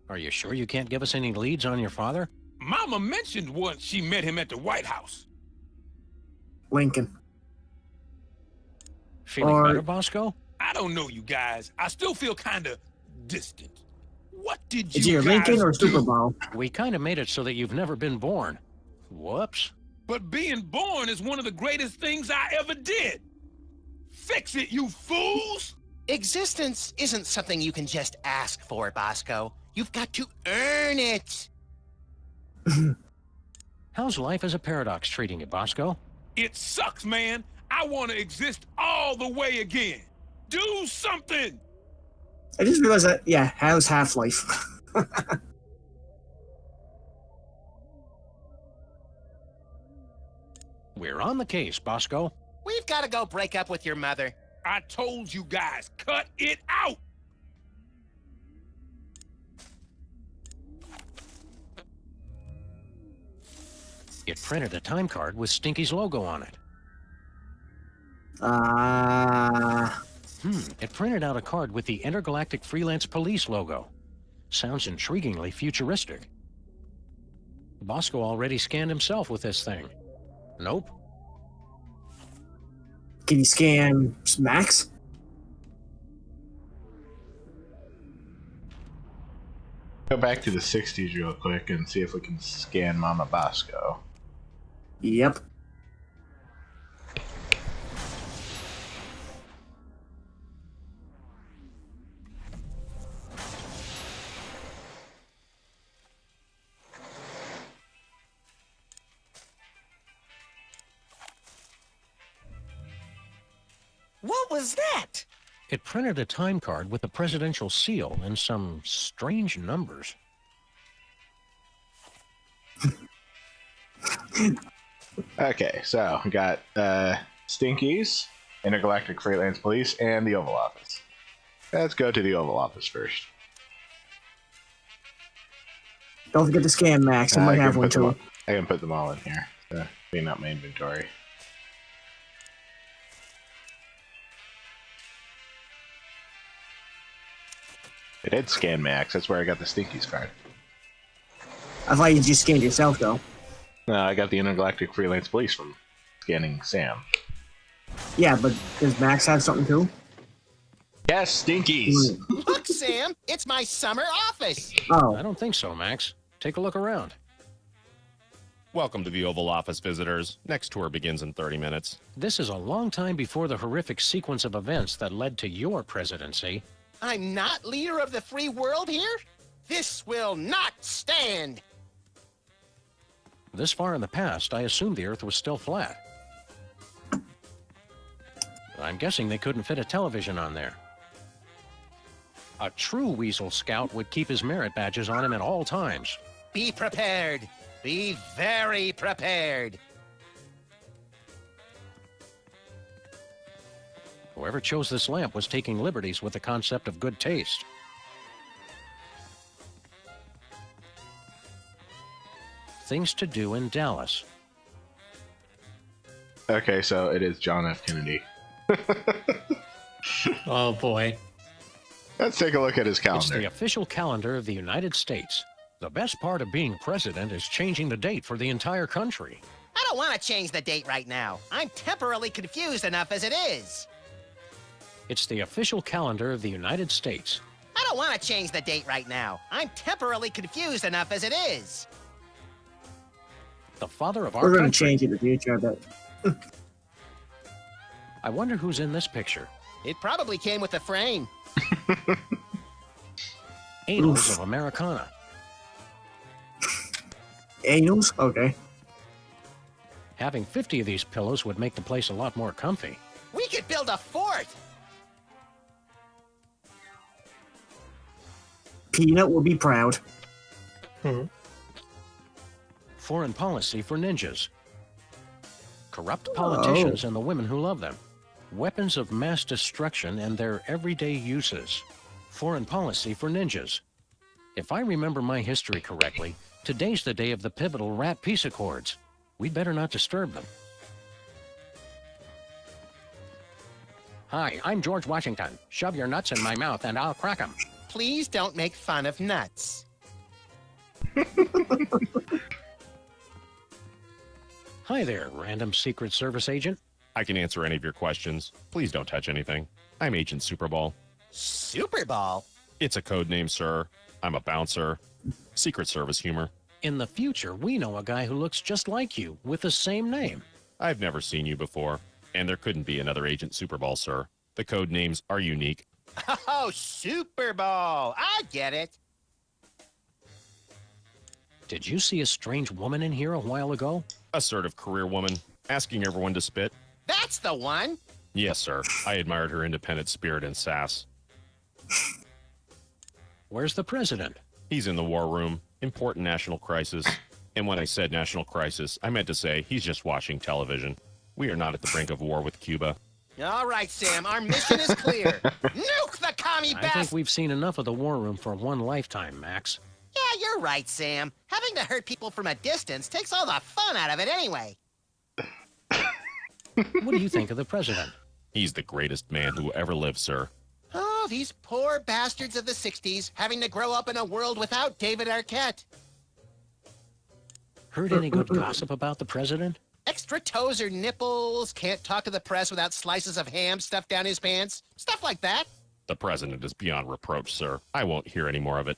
Are you sure you can't give us any leads on your father? Mama mentioned once she met him at the White House. Lincoln. Feeling better, Bosco? I don't know you guys. I still feel kind of distant. What did Is you it guys Lincoln or do? Super Bowl? We kind of made it so that you've never been born. Whoops. But being born is one of the greatest things I ever did. Fix it, you fools! Existence isn't something you can just ask for, Bosco. You've got to earn it. How's life as a paradox treating you, Bosco? It sucks, man. I want to exist all the way again. Do something! I just realized that, yeah, how's Half-Life? We're on the case, Bosco. We've got to go break up with your mother. I told you guys, cut it out! It printed a time card with Stinky's logo on it. It printed out a card with the Intergalactic Freelance Police logo. Sounds intriguingly futuristic. Bosco already scanned himself with this thing. Nope. Can you scan Max? Go back to the 60s real quick and see if we can scan Mama Bosco. Yep. What was that? It printed a time card with a presidential seal and some strange numbers. Okay, so we got Stinkies, Intergalactic Freelance Police, and the Oval Office. Let's go to the Oval Office first. Don't forget to scan Max. I might have one too. I can put them all in here. Clean up my inventory. It did scan Max. That's where I got the Stinkies card. I thought you just scanned yourself, though. No, I got the Intergalactic Freelance Police from scanning Sam. Yeah, but does Max have something too? Yes, Stinkies! Looks Sam. It's my summer office. I Oh, don't think so, Max. Take a look around. Welcome to the Oval Office, visitors. Next tour begins in 30 minutes. This is a long time before the horrific sequence of events that led to your presidency. I'm not leader of the free world here? This will not stand. This far in the past, I assumed the Earth was still flat. I'm guessing they couldn't fit a television on there. A true Weasel Scout would keep his merit badges on him at all times. Be prepared. Be very prepared. Whoever chose this lamp was taking liberties with the concept of good taste. Things to do in Dallas. Okay, so it is John F. Kennedy. Oh boy. Let's take a look at his It's calendar. the official calendar of the United States. The best part of being president is changing the date for the entire country. I don't want to change the date right now. I'm temporarily confused enough as it is. It's the official calendar of the United States. I don't want to change the date right now. I'm temporarily confused enough as it is. The father of our we're gonna country. change it in the future, but I wonder who's in this picture. It probably came with the frame. Annals of Americana. anals. Okay. Having 50 of these pillows would make the place a lot more comfy. We could build a fort. Peanut will be proud. Foreign policy for ninjas. Corrupt politicians Oh. and the women who love them. Weapons of mass destruction and their everyday uses. Foreign policy for ninjas. If I remember my history correctly, today's the day of the pivotal Rat Peace Accords. We'd better not disturb them. Hi, I'm George Washington. Shove your nuts in my mouth and I'll crack 'em. Please don't make fun of nuts. Hi there, random Secret Service agent. I can answer any of your questions. Please don't touch anything. I'm Agent Superball. Super Ball? It's a code name, sir. I'm a bouncer. Secret Service humor. In the future, we know a guy who looks just like you with the same name. I've never seen you before, and there couldn't be another Agent Superball, sir. The code names are unique. Oh, Super Ball. I get it. Did you see a strange woman in here a while ago? Assertive career woman, asking everyone to spit. That's the one. Yes, sir. I admired her independent spirit and sass. Where's the president? He's in the war room. Important national crisis. And when I said national crisis, I meant to say he's just watching television. We are not at the brink of war with Cuba. All right, Sam. Our mission is clear. Nuke the commie I think bastard. we've seen enough of the war room for one lifetime, Max. Yeah, you're right, Sam. Having to hurt people from a distance takes all the fun out of it anyway. What do you think of the president? He's the greatest man who ever lived, sir. Oh, these poor bastards of the 60s having to grow up in a world without David Arquette. Heard any good gossip about the president? Extra toes or nipples, can't talk to the press without slices of ham stuffed down his pants. Stuff like that. The president is beyond reproach, sir. I won't hear any more of it.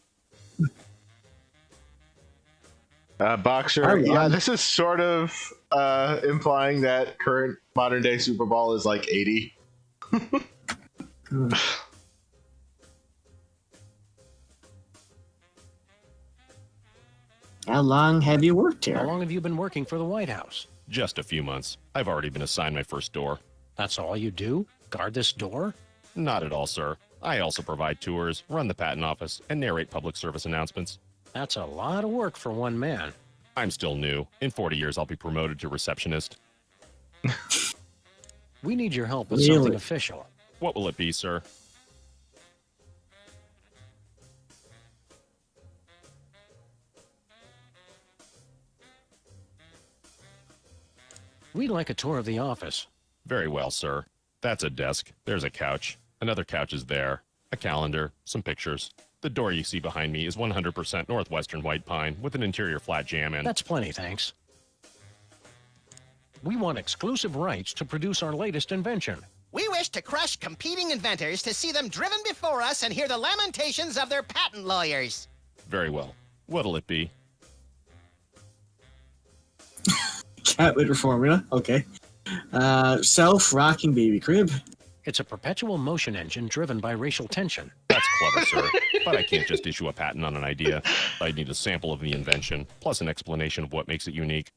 Boxer, yeah, this is sort of implying that current modern day Super Bowl is like 80. How long have you worked How here? long have you been working for the White House? Just a few months. I've already been assigned my first door. That's all you do? Guard this door? Not at all, sir. I also provide tours, run the patent office, and narrate public service announcements. That's a lot of work for one man. I'm still new. In 40 years, I'll be promoted to receptionist. We need your help with Really? something official. What will it be, sir? We'd like a tour of the office. Very well, sir. That's a desk. There's a couch. Another couch is there. A calendar. Some pictures. The door you see behind me is 100% Northwestern white pine with an interior flat jam in. That's plenty, thanks. We want exclusive rights to produce our latest invention. We wish to crush competing inventors to see them driven before us and hear the lamentations of their patent lawyers. Very well. What'll it be? Cat litter formula. Okay. Self-rocking baby crib. It's a perpetual motion engine driven by racial tension. That's clever, sir. But I can't just issue a patent on an idea. I'd need a sample of the invention, plus an explanation of what makes it unique.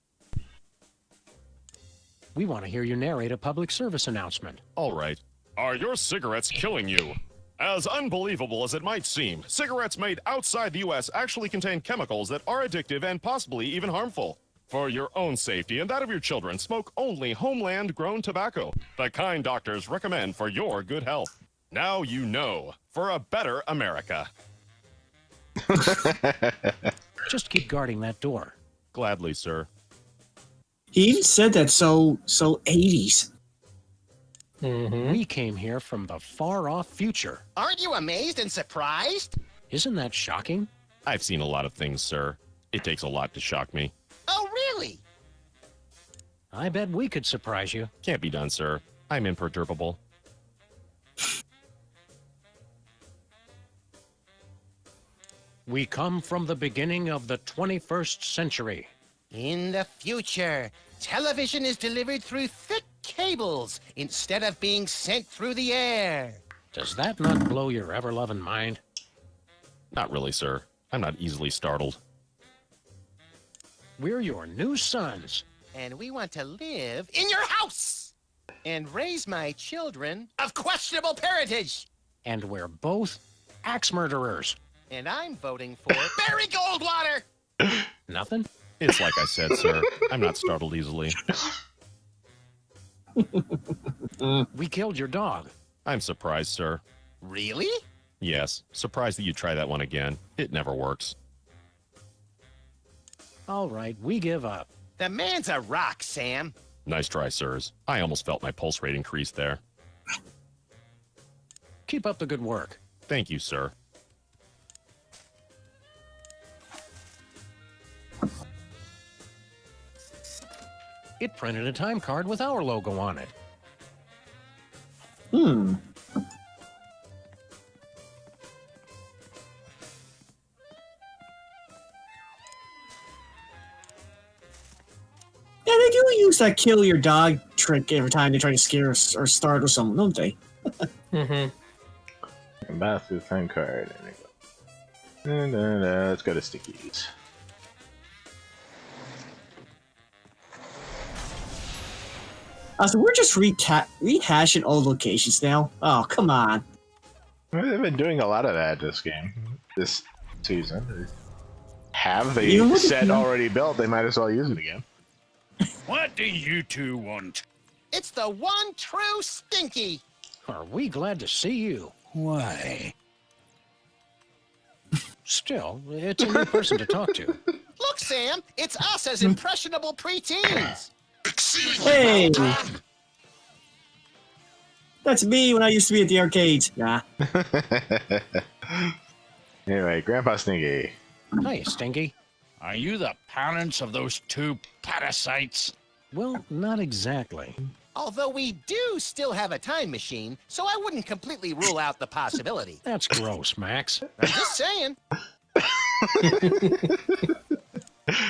We want to hear you narrate a public service announcement. All right. Are your cigarettes killing you? As unbelievable as it might seem, cigarettes made outside the U.S. actually contain chemicals that are addictive and possibly even harmful. For your own safety and that of your children, smoke only homeland-grown tobacco, the kind doctors recommend for your good health. Now you know, for a better America. Just keep guarding that door. Gladly, sir. He even said that so 80s. We came here from the far-off future. Aren't you amazed and surprised? Isn't that shocking? I've seen a lot of things, sir. It takes a lot to shock me. Oh, really? I bet we could surprise you. Can't be done, sir. I'm imperturbable. We come from the beginning of the 21st century. In the future, television is delivered through thick cables instead of being sent through the air. Does that not blow your ever-loving mind? Not really, sir. I'm not easily startled. We're your new sons. And we want to live in your house and raise my children of questionable parentage. And we're both axe murderers. And I'm voting for Barry Goldwater. Nothing? It's like I said, sir. I'm not startled easily. We killed your dog. I'm surprised, sir. Really? Yes, surprised that you try that one again. It never works. All right, we give up. The man's a rock, Sam. Nice try, sirs. I almost felt my pulse rate increase there. Keep up the good work. Thank you, sir. It printed a time card with our logo on it. Yeah, they do use that kill your dog trick every time they try to scare us or startle someone, don't they? Bathroom time card. There we go. And let's go to Stickies. So we're just rehashing old locations now. Oh, come on. They've been doing a lot of that this season. Have the You know what- set already built, they might as well use it again. What do you two want? It's the one true Stinky. Are we glad to see you? Why? Still, it's a new person to talk to. Look, Sam, it's us as impressionable preteens. Hey! That's me when I used to be at the arcades. Nah. Anyway, Grandpa Stinky. Hi, Stinky. Are you the parents of those two parasites? Well, not exactly. Although we do still have a time machine, so I wouldn't completely rule out the possibility. That's gross, Max. I'm just saying.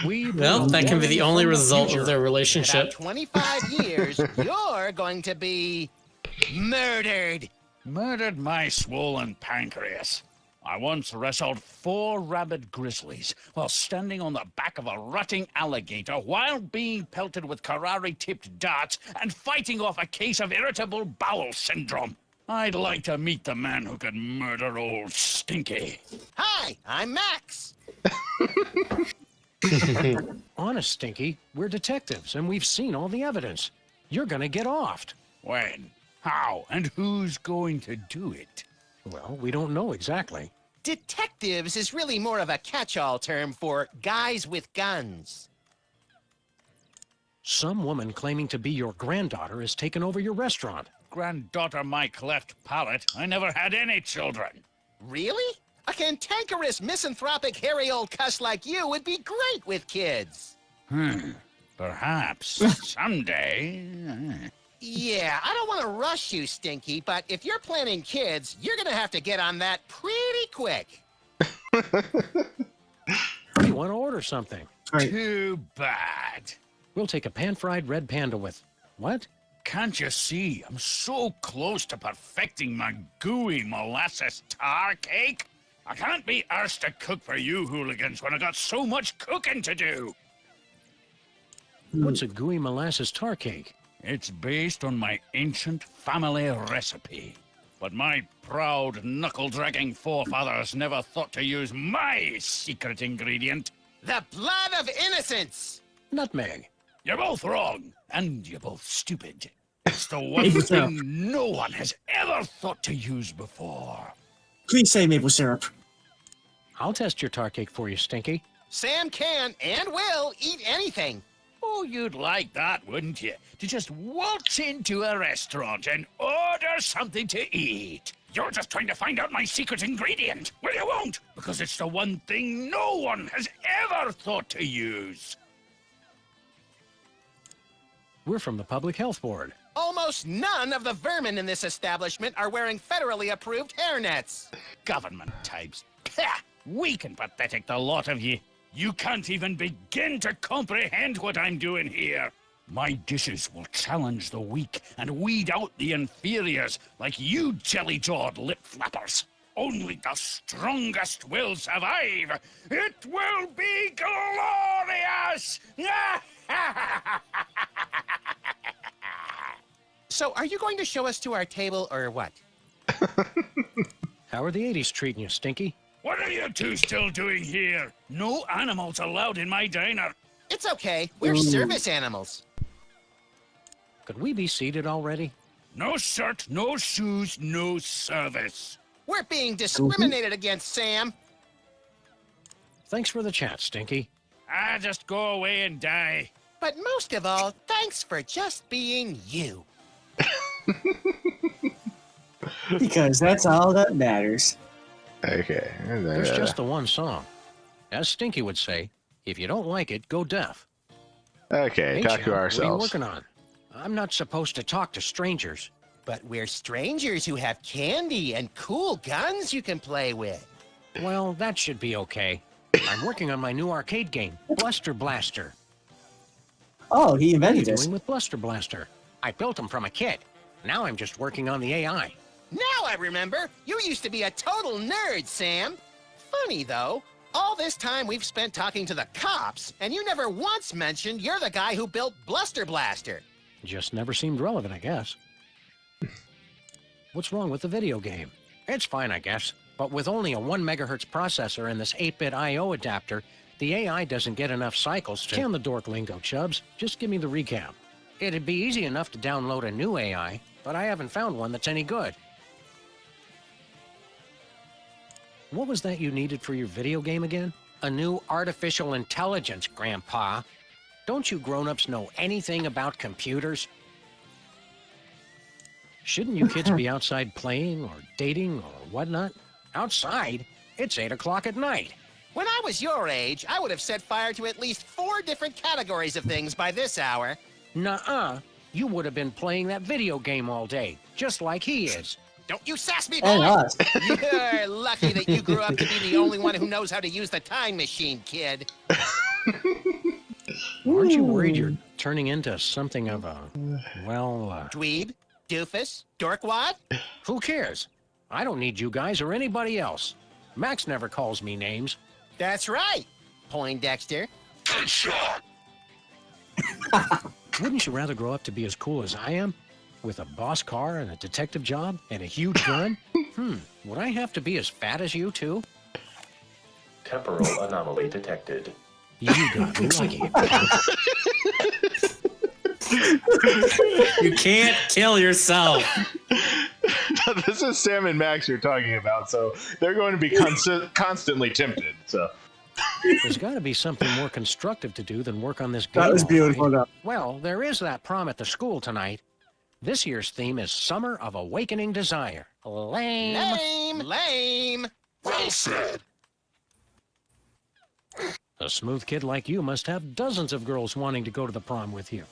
Well, that can be the only result of their In relationship. about 25 years, you're going to be murdered. Murdered my swollen pancreas. I once wrestled 4 rabid grizzlies while standing on the back of a rutting alligator while being pelted with Karari-tipped darts and fighting off a case of irritable bowel syndrome. I'd like to meet the man who could murder old Stinky. Hi, I'm Max. Honest, Stinky, we're detectives, and we've seen all the evidence. You're gonna get offed. When? How? And who's going to do it? Well, we don't know exactly. Detectives is really more of a catch-all term for guys with guns. Some woman claiming to be your granddaughter has taken over your restaurant. Granddaughter my cleft palate. I never had any children. Really? A cantankerous, misanthropic, hairy old cuss like you would be great with kids. Perhaps someday. Yeah, I don't want to rush you, Stinky, but if you're planning kids, you're gonna have to get on that pretty quick. We want to order something. Right. Too bad. We'll take a pan-fried red panda with... What? Can't you see? I'm so close to perfecting my gooey molasses tar cake. I can't be arsed to cook for you hooligans when I got so much cooking to do. What's a gooey molasses tar cake? It's based on my ancient family recipe. But my proud, knuckle-dragging forefathers never thought to use my secret ingredient. The blood of innocence! Nutmeg. You're both wrong, and you're both stupid. It's the one Maple syrup. thing no one has ever thought to use before. Please say maple syrup. I'll test your tar cake for you, Stinky. Sam can and will eat anything. Oh, you'd like that, wouldn't you? To just waltz into a restaurant and order something to eat. You're just trying to find out my secret ingredient. Well, you won't, because it's the one thing no one has ever thought to use. We're from the Public Health Board. Almost none of the vermin in this establishment are wearing federally approved hairnets. Government types. Pah! Weak and pathetic, the lot of ye. You can't even begin to comprehend what I'm doing here. My dishes will challenge the weak and weed out the inferiors like you jelly-jawed lip flappers. Only the strongest will survive. It will be glorious! So are you going to show us to our table or what? How are the 80s treating you, Stinky? What are you two still doing here? No animals allowed in my diner. It's okay. We're service animals. Could we be seated already? No shirt, no shoes, no service. We're being discriminated against, Sam. Thanks for the chat, Stinky. Just go away and die. But most of all, thanks for just being you. Because that's all that matters. Okay. There's just the one song. As Stinky would say, if you don't like it, go deaf. Okay, Hey, talk Chad, to what are you ourselves. working on? I'm not supposed to talk to strangers. But we're strangers who have candy and cool guns you can play with. Well, that should be okay. I'm working on my new arcade game, Bluster Blaster. Oh, he What are you invented this. doing with Bluster Blaster? I built him from a kit. Now I'm just working on the AI. Now I remember, you used to be a total nerd, Sam. Funny, though, all this time we've spent talking to the cops, and you never once mentioned you're the guy who built Bluster Blaster. Just never seemed relevant, I guess. What's wrong with the video game? It's fine, I guess. But with only a 1 megahertz processor and this 8-bit I/O adapter, the AI doesn't get enough cycles to... Can the dork lingo, Chubbs. Just give me the recap. It'd be easy enough to download a new AI, but I haven't found one that's any good. What was that you needed for your video game again? A new artificial intelligence, Grandpa. Don't you grown-ups know anything about computers? Shouldn't you kids be outside playing or dating or whatnot? Outside? It's 8 o'clock at night. When I was your age, I would have set fire to at least 4 different categories of things by this hour. Nuh-uh. You would have been playing that video game all day, just like he is. Don't you sass me, And boy! us. You're lucky that you grew up to be the only one who knows how to use the time machine, kid. Aren't you worried you're turning into something of a, Dweeb, doofus, dorkwad? who cares? I don't need you guys or anybody else. Max never calls me names. That's right, Poindexter. Wouldn't you rather grow up to be as cool as I am? With a boss car and a detective job and a huge gun? Would I have to be as fat as you too? Temporal anomaly detected. You got lucky. You can't kill yourself. This is Sam and Max you're talking about, so they're going to be constantly tempted. So There's got to be something more constructive to do than work on this game. That was all beautiful. night. Though. Well, there is that prom at the school tonight. This year's theme is Summer of Awakening Desire. Lame. Lame, lame. Well said. A smooth kid like you must have dozens of girls wanting to go to the prom with you.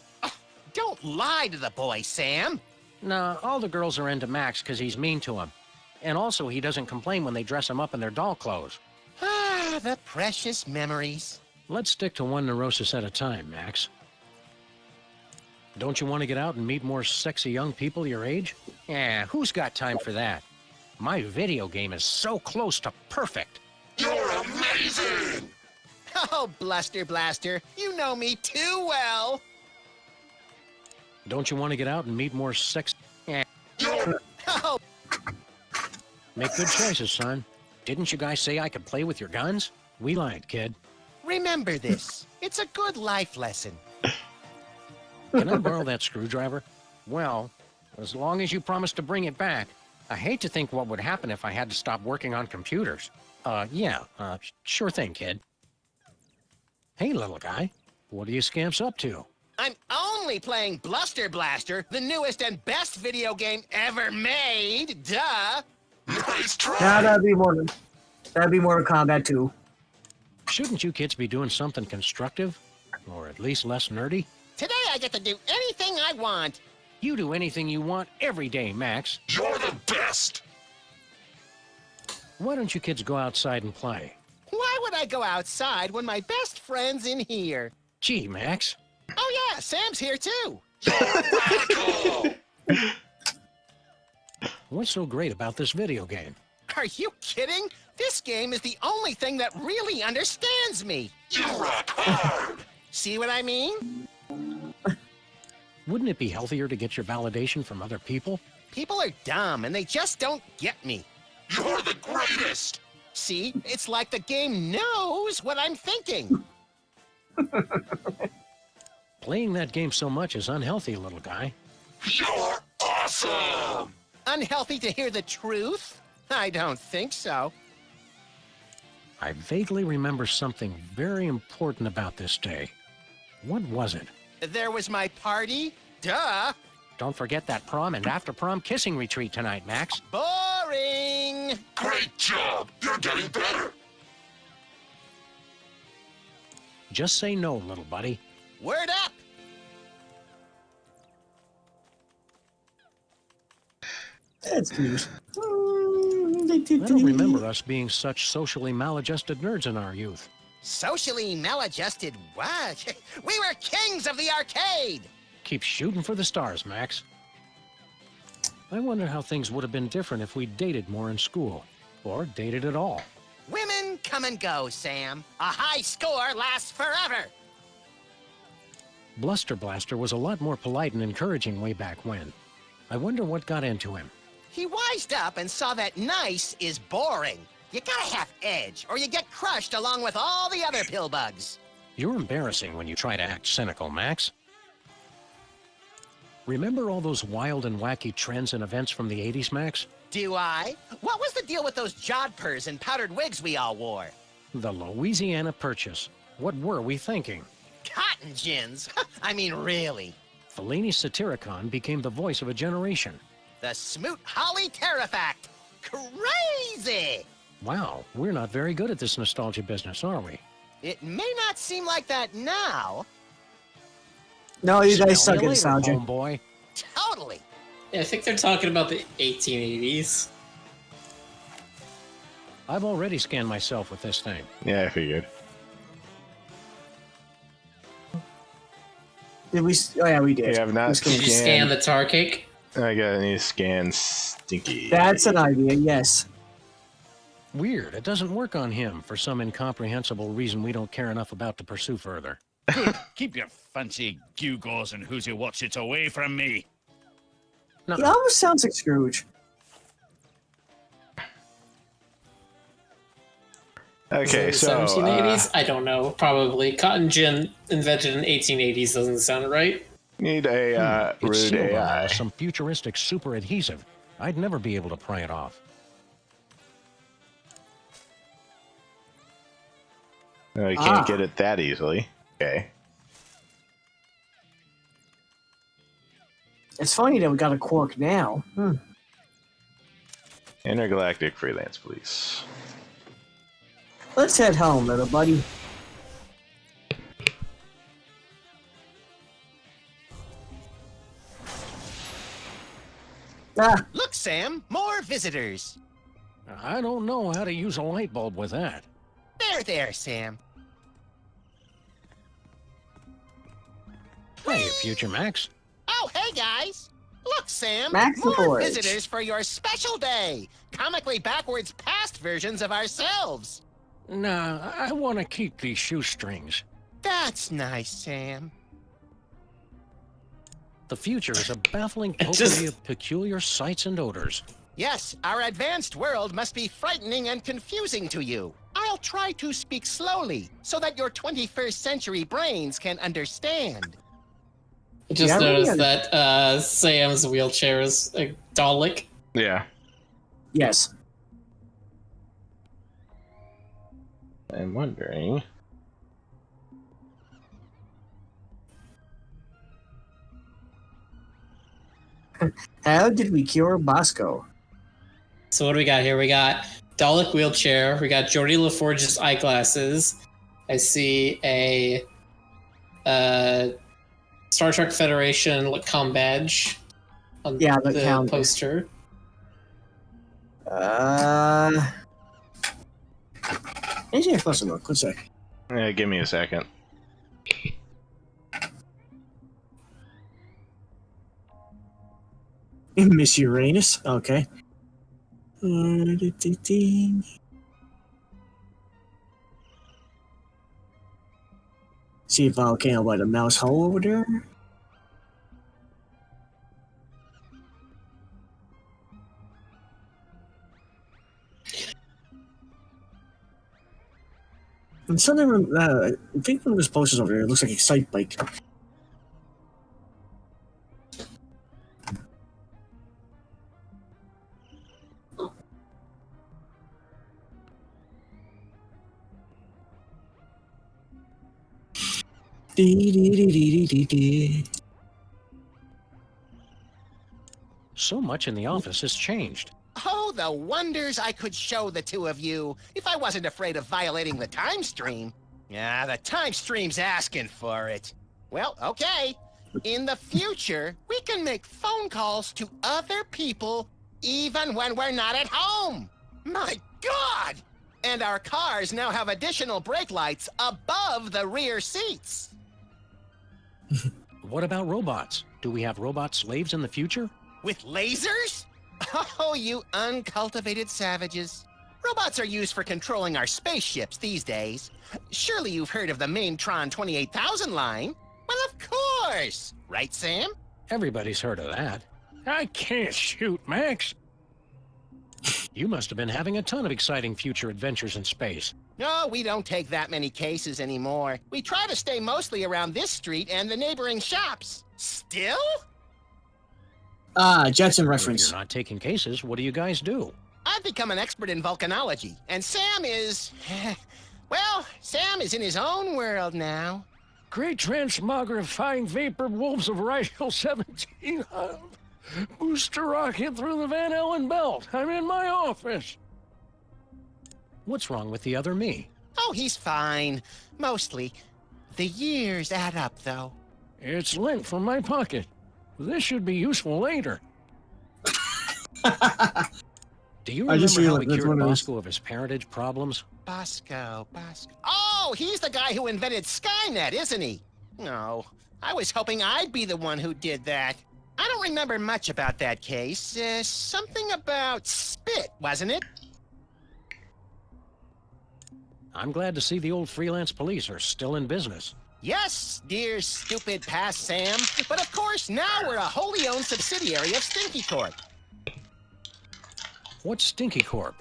Don't Don't lie to the boy, Sam. Nah, all the girls are into Max because he's mean to them. And also, he doesn't complain when they dress him up in their doll clothes. Ah, the precious memories. Let's stick to one neurosis at a time, Max. Don't you want to get out and meet more sexy young people your age? Yeah, who's got time for that? My video game is so close to perfect. You're amazing! Oh, Bluster Blaster, you know me too well. Don't you want to get out and meet more sex? Yeah. Oh, Make good choices, son. Didn't you guys say I could play with your guns? We lied, kid. remember this. It's a good life lesson. Can I borrow that screwdriver? Well, as long as you promise to bring it back. I hate to think what would happen if I had to stop working on computers. Sure thing, kid. Hey, little guy. What are you scamps up to? I'm only playing Bluster Blaster, the newest and best video game ever made. Duh. Nice try. Now that'd be Mortal Kombat 2. Shouldn't you kids be doing something constructive? Or at least less nerdy? Today I get to do anything I want. You do anything you want every day, Max. You're the best. Why don't you kids go outside and play? Why would I go outside when my best friend's in here? Gee, Max. Oh yeah, Sam's here too. Radical. What's so great about this video game? Are you kidding? This game is the only thing that really understands me. You rock hard. See what I mean? Wouldn't it be healthier to get your validation from other people? People are dumb and they just don't get me. You're the greatest. See, it's like the game knows what I'm thinking. Playing that game so much is unhealthy, little guy. You're awesome. Unhealthy to hear the truth? I don't think so. I vaguely remember something very important about this day. What was it? There was my party. Duh. Don't forget that prom and after-prom kissing retreat tonight, Max. Boring. Great job. You're getting better. Just say no, little buddy. Word up. That's cute. I don't remember us being such socially maladjusted nerds in our youth. Socially maladjusted what? We were kings of the arcade. Keep shooting for the stars, Max. I wonder how things would have been different if we dated more in school. Or dated at all. Women come and go, Sam. A high score lasts forever. Bluster Blaster was a lot more polite and encouraging way back when. I wonder what got into him. He wised up and saw that nice is boring. You gotta have edge, or you get crushed along with all the other pillbugs. You're embarrassing when you try to act cynical, Max. Remember all those wild and wacky trends and events from the 80s, Max? Do I? What was the deal with those jodhpurs and powdered wigs we all wore? The Louisiana Purchase. What were we thinking? Cotton gins. I mean, really. Fellini's Satyricon became the voice of a generation. The Smoot Holly Terrifact. Crazy! Wow, we're not very good at this nostalgia business, are we? It may not seem like that now. No, you guys Smell suck you at later, nostalgia. homeboy. Totally. Yeah, I think they're talking about the 1880s. I've already scanned myself with this thing. Yeah, I figured. Did we? Oh yeah, we did. We have not We scanned- Did you scan the tar cake? I need to scan Stinky. That's an idea. Yes. Weird, it doesn't work on him for some incomprehensible reason we don't care enough about to pursue further. Keep your fancy gewgaws and who's your watch it away from me. No, He almost sounds like Scrooge. Okay, Is it so 1780s? I don't know. Probably. Cotton gin invented in 1880s doesn't sound right. need a it's rude sealed on AI. with some futuristic super adhesive. I'd never be able to pry it off. No, you can't get it that easily. Okay. It's funny that we got a quark now. Intergalactic Freelance Police. Let's head home, little buddy. Ah, Look, Sam, more visitors. I don't know how to use a light bulb with that. There, Sam. Hey, Future Max. Oh, hey, guys. Look, Sam, Max more Forge. visitors for your special day. Comically backwards past versions of ourselves. Nah, I want to keep these shoestrings. That's nice, Sam. The future is a baffling potpourri Just- of peculiar sights and odors. Yes, our advanced world must be frightening and confusing to you. I'll try to speak slowly so that your 21st century brains can understand. I just Yeah, really noticed that Sam's wheelchair is a Dalek. Yeah. yes. I'm wondering. How did we cure Bosco? So what do we got here? We got Dalek wheelchair. We got Geordie LaForge's eyeglasses. I see a Star Trek Federation com badge on Yeah, the the calendar. poster. Let's take a closer look. One sec. Give me a second. Miss Uranus. Okay. See a volcano by the mouse hole over there. And something, I think one of those posters over there looks like a sight bike. So much in the office has changed. Oh, the wonders I could show the two of you if I wasn't afraid of violating the time stream. Yeah, the time stream's asking for it. Well, okay. In the future, we can make phone calls to other people even when we're not at home. My God! And our cars now have additional brake lights above the rear seats. What about robots? Do we have robot slaves in the future? With lasers? Oh, you uncultivated savages. Robots are used for controlling our spaceships these days. Surely you've heard of the Maintron 28,000 line? Well, of course! Right, Sam? Everybody's heard of that. I can't shoot, Max. You must have been having a ton of exciting future adventures in space. No, we don't take that many cases anymore. We try to stay mostly around this street and the neighboring shops. Still? Ah, Jetson If reference. you're not taking cases, what do you guys do? I've become an expert in volcanology, and Sam is... well, Sam is in his own world now. Great transmogrifying vapor wolves of Rigel 17. Booster rocket through the Van Allen belt. I'm in my office. What's wrong with the other me? Oh, he's fine. Mostly. The years add up, though. It's lint from my pocket. This should be useful later. Do you I just remember how realized we that's cured one of those- Bosco of his parentage problems? Bosco. Oh, he's the guy who invented Skynet, isn't he? No, I was hoping I'd be the one who did that. I don't remember much about that case. Something about spit, wasn't it? I'm glad to see the old freelance police are still in business. Yes, dear stupid past Sam. But of course, now we're a wholly owned subsidiary of Stinky Corp. What's Stinky Corp?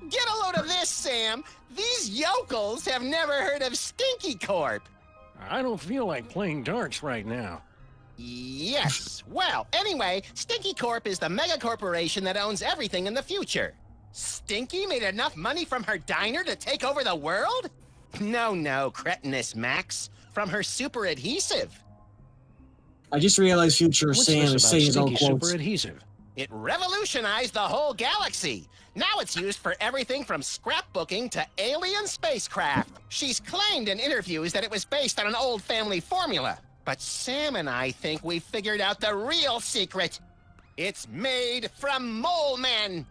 Get a load of this, Sam. These yokels have never heard of Stinky Corp. I don't feel like playing darts right now. Yes. Well, anyway, Stinky Corp is the mega corporation that owns everything in the future. Stinky made enough money from her diner to take over the world? No, cretinous Max. From her super adhesive. I just realized Future What's Sam this is about saying his own Stinky quotes. super adhesive? It revolutionized the whole galaxy. Now it's used for everything from scrapbooking to alien spacecraft. She's claimed in interviews that it was based on an old family formula. But Sam and I think we figured out the real secret. It's made from mole men.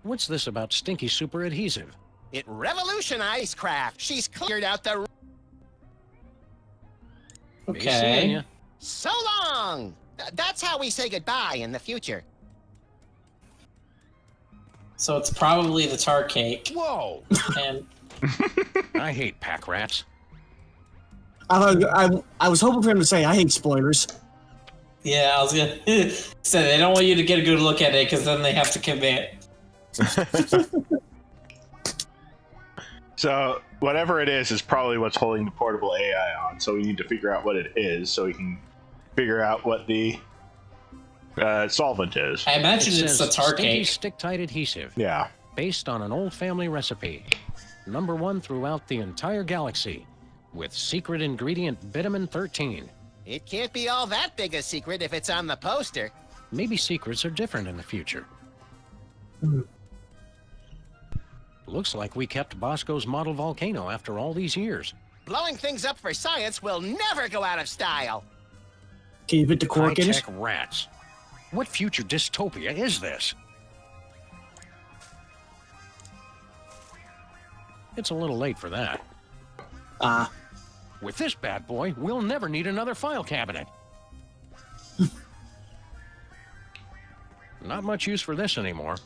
What's this about stinky super adhesive? It revolutionized craft. She's cleared out the... Be seeing ya. So long! That's how we say goodbye in the future. So it's probably the tar cake. Whoa! And I hate pack rats. I was hoping for him to say, I hate spoilers. yeah, I was gonna say they don't want you to get a good look at it because then they have to commit. So whatever it is probably what's holding the portable AI on. So we need to figure out what it is so we can figure out what the solvent is. I imagine it's the tar stinky cake. stick-tight adhesive. Yeah. Based on an old family recipe. #1 throughout the entire galaxy. With secret ingredient vitamin 13. It can't be all that big a secret if it's on the poster. Maybe secrets are different in the future. Looks like we kept Bosco's model volcano after all these years. Blowing things up for science will never go out of style. Keep it to cork in it. High-tech rats. What future dystopia is this? It's a little late for that. With this bad boy, we'll never need another file cabinet. Not much use for this anymore.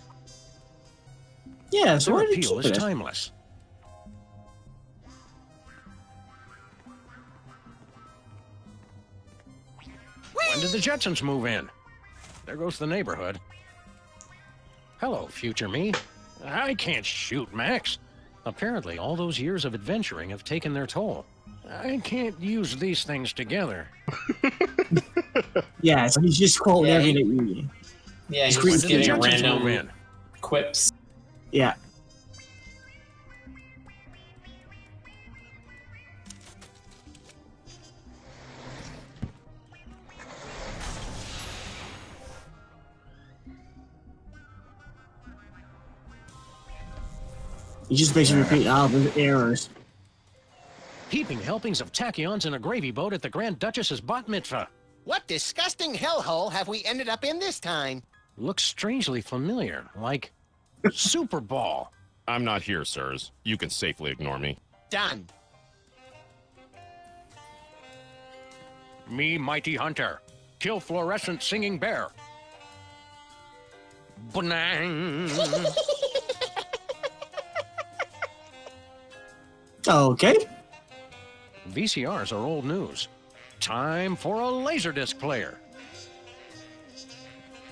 Yeah, so Their why did you appeal keep is it? timeless. When did the Jetsons move in? There goes the neighborhood. Hello, future me. I can't shoot, Max. Apparently, all those years of adventuring have taken their toll. I can't use these things together. Yeah, so he's just quoting Yeah, everything that you. Yeah, he's When just When did the getting Jetsons move random in? quips. Yeah. He's just basically repeating all of his errors. Heaping helpings of tachyons in a gravy boat at the Grand Duchess's bat mitzvah. What disgusting hellhole have we ended up in this time? Looks strangely familiar, like Super Ball. I'm not here, sirs. You can safely ignore me. Done. Me, mighty hunter. Kill fluorescent singing bear. Banang. Okay. VCRs are old news. Time for a Laserdisc player.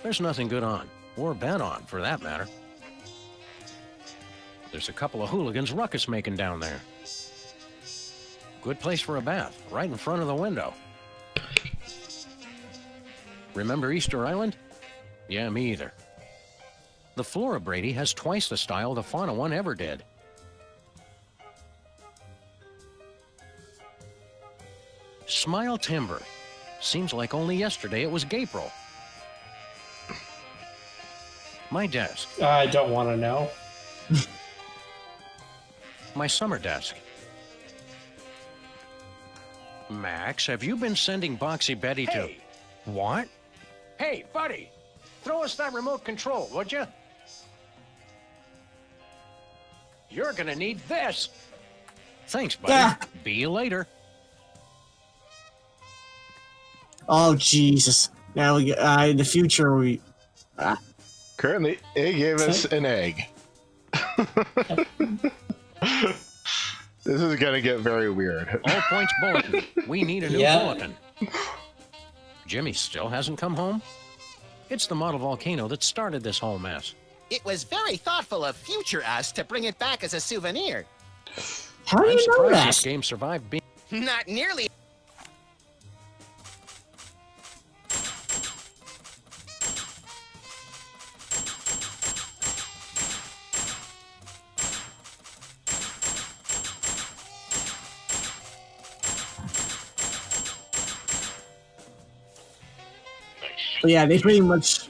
There's nothing good on, or bad on, for that matter. There's a couple of hooligans ruckus making down there. Good place for a bath, right in front of the window. Remember Easter Island? Yeah, me either. The Flora Brady has twice the style the Fauna one ever did. Smile Timber. Seems like only yesterday it was Gapril. My desk. I don't want to know. My summer desk. Max, have you been sending Boxy Betty to... What? Hey, buddy! Throw us that remote control, would you? You're gonna need this! Thanks, buddy. Yeah. Be you later. Oh Jesus! Now we in the future we. Currently, it gave us an egg. This is gonna get very weird. All points bulletin. We need a new bulletin. Jimmy still hasn't come home? It's the model volcano that started this whole mess. It was very thoughtful of future us to bring it back as a souvenir. How do I'm you know surprised that? this game survived being... Not nearly. But yeah, they pretty much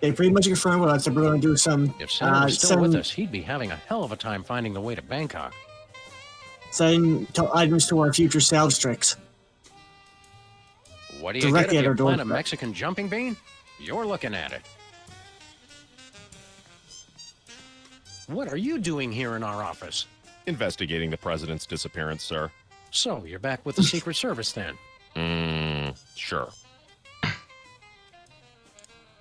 confirmed with us that we're going to do some If Sam was still with send us, he'd be having a hell of a time finding the way to Bangkok. items to our future sales tricks. What do you get Directly if at you our plant a doorstep. Mexican jumping bean? You're looking at it. What are you doing here in our office? Investigating the president's disappearance, sir. So, you're back with the Secret Service then? Sure.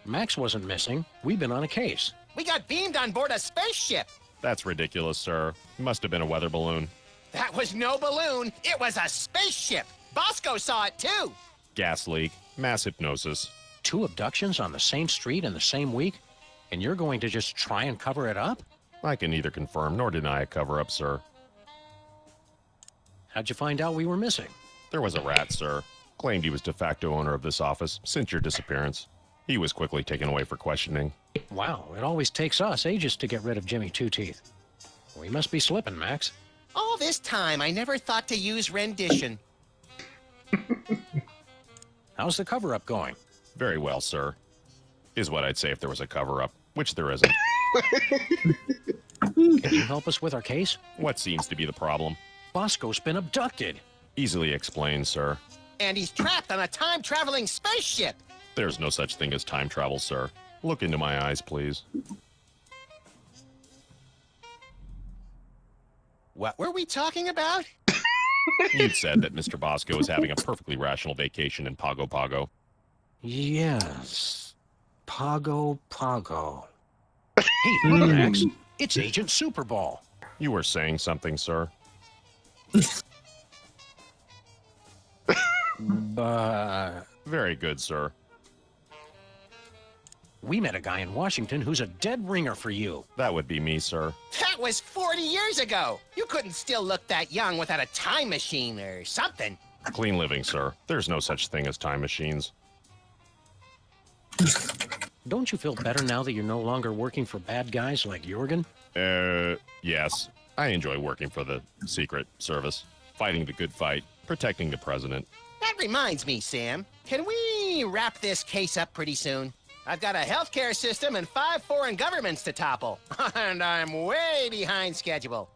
Max wasn't missing. We've been on a case. We got beamed on board a spaceship. That's ridiculous, sir. Must have been a weather balloon. That was no balloon. It was a spaceship. Bosco saw it too. Gas leak. Mass hypnosis. 2 abductions on the same street in the same week? And you're going to just try and cover it up? I can neither confirm nor deny a cover-up, sir. How'd you find out we were missing? There was a rat, sir. Claimed he was de facto owner of this office since your disappearance. He was quickly taken away for questioning. Wow, it always takes us ages to get rid of Jimmy Two Teeth. We must be slipping, Max. All this time, I never thought to use rendition. How's the cover-up going? Very well, sir. Is what I'd say if there was a cover-up, which there isn't. Can you help us with our case? What seems to be the problem? Bosco's been abducted. Easily explained, sir. And he's trapped on a time-traveling spaceship. There's no such thing as time travel, sir. Look into my eyes, please. What were we talking about? You'd said that Mr. Bosco is having a perfectly rational vacation in Pago Pago. Yes. Pago Pago. Hey, look, Max. It's Agent Superball. You were saying something, sir. Very good, sir. We met a guy in Washington who's a dead ringer for you. That would be me, sir. That was 40 years ago. You couldn't still look that young without a time machine or something. Clean living, sir. There's no such thing as time machines. Don't you feel better now that you're no longer working for bad guys like Jorgen? Yes. I enjoy working for the Secret Service, fighting the good fight, protecting the president. That reminds me, Sam. Can we wrap this case up pretty soon? I've got a healthcare system and 5 foreign governments to topple, and I'm way behind schedule.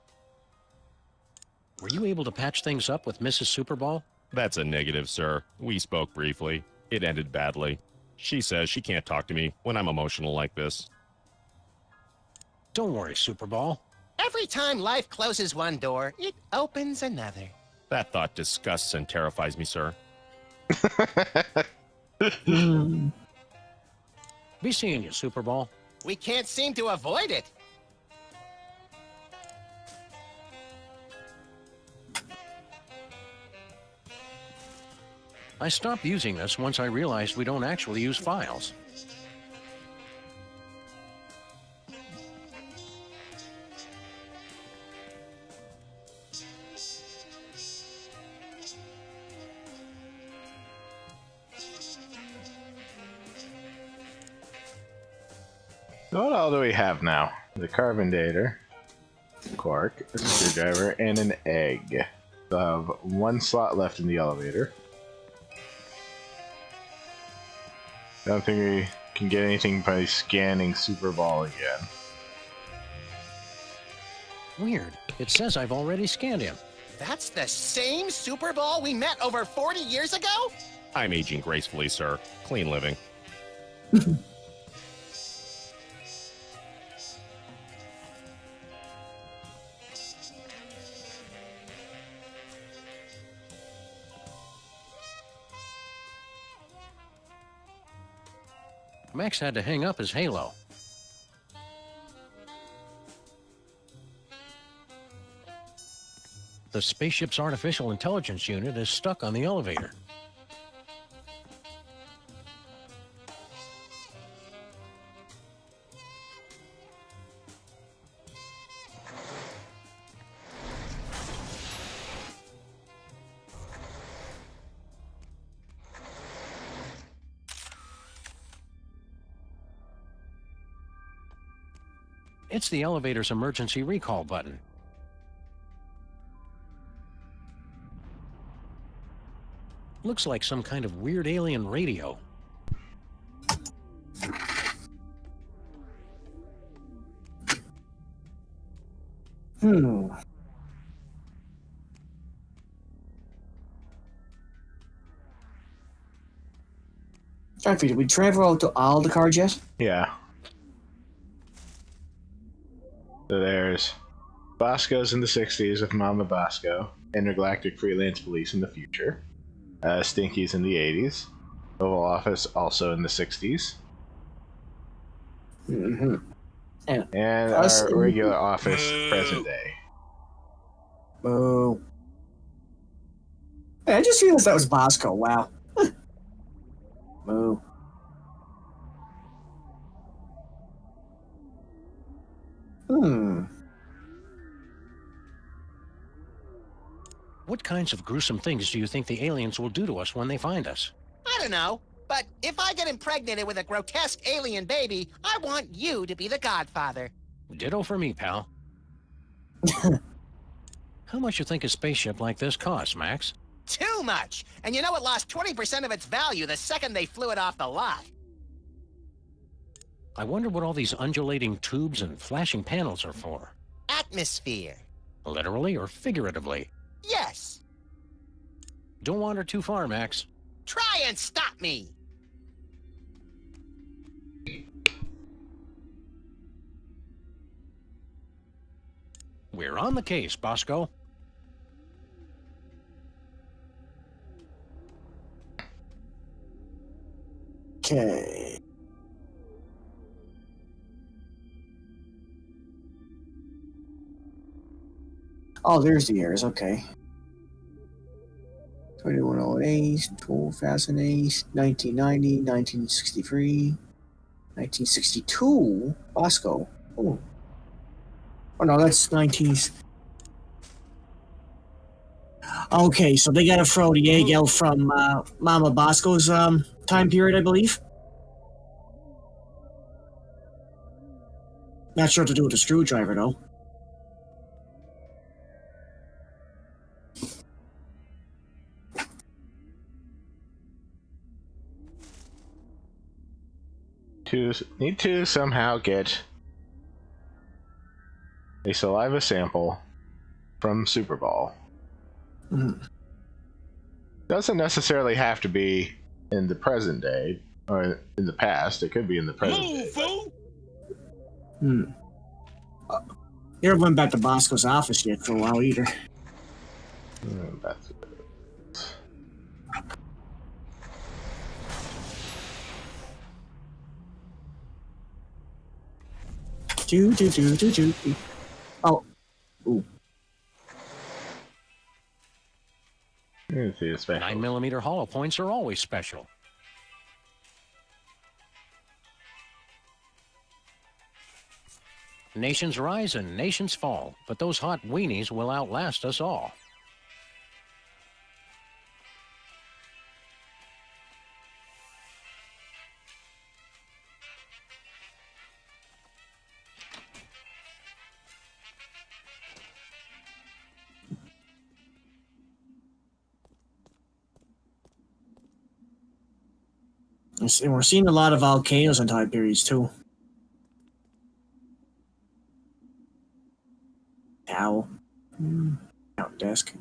Were you able to patch things up with Mrs. Superball? That's a negative, sir. We spoke briefly. It ended badly. She says she can't talk to me when I'm emotional like this. Don't worry, Superball. Every time life closes one door, it opens another. That thought disgusts and terrifies me, sir. Be seeing you, Superball. We can't seem to avoid it. I stopped using this once I realized we don't actually use files. What all do we have now? The carbon dater, cork, a screwdriver, and an egg. We'll have 1 slot left in the elevator. I don't think we can get anything by scanning Superball again. Weird. It says I've already scanned him. That's the same Super Bowl we met over 40 years ago? I'm aging gracefully, sir. Clean living. Max had to hang up his halo. The spaceship's artificial intelligence unit is stuck on the elevator. It's the elevator's emergency recall button. Looks like some kind of weird alien radio. Trying to figure, did we travel out to all the cards yet? Yeah. So there's Bosco's in the 60s with Mama Bosco, Intergalactic Freelance Police in the future, Stinky's in the 80s, Oval Office also in the 60s, Mm-hmm. and Us our in- regular office present day. Oh. Hey, I just realized that was Bosco. Wow. Moo. Hmm. What kinds of gruesome things do you think the aliens will do to us when they find us? I don't know, but if I get impregnated with a grotesque alien baby, I want you to be the godfather. Ditto for me, pal. How much you think a spaceship like this costs, Max? Too much! And you know it lost 20% of its value the second they flew it off the lot. I wonder what all these undulating tubes and flashing panels are for. Atmosphere. Literally or figuratively? Yes. Don't wander too far, Max. Try and stop me! We're on the case, Bosco. Okay. Oh, there's the years. Okay. 2108, 2008, 1990, 1963, 1962. Bosco. Oh. Oh no, that's 19s. Okay, so they gotta throw the egg out from Mama Bosco's time period, I believe. Not sure what to do with the screwdriver though. Need to somehow get a saliva sample from Super Ball. Doesn't necessarily have to be in the present day or in the past. It could be in the present day. Fool! You never went back to Bosco's office yet for a while either. That's it. Do. Oh. Ooh. Let's see, it's special. 9mm hollow points are always special. Nations rise and nations fall, but those hot weenies will outlast us all. And we're seeing a lot of volcanoes in time periods too. Owl. Out desk.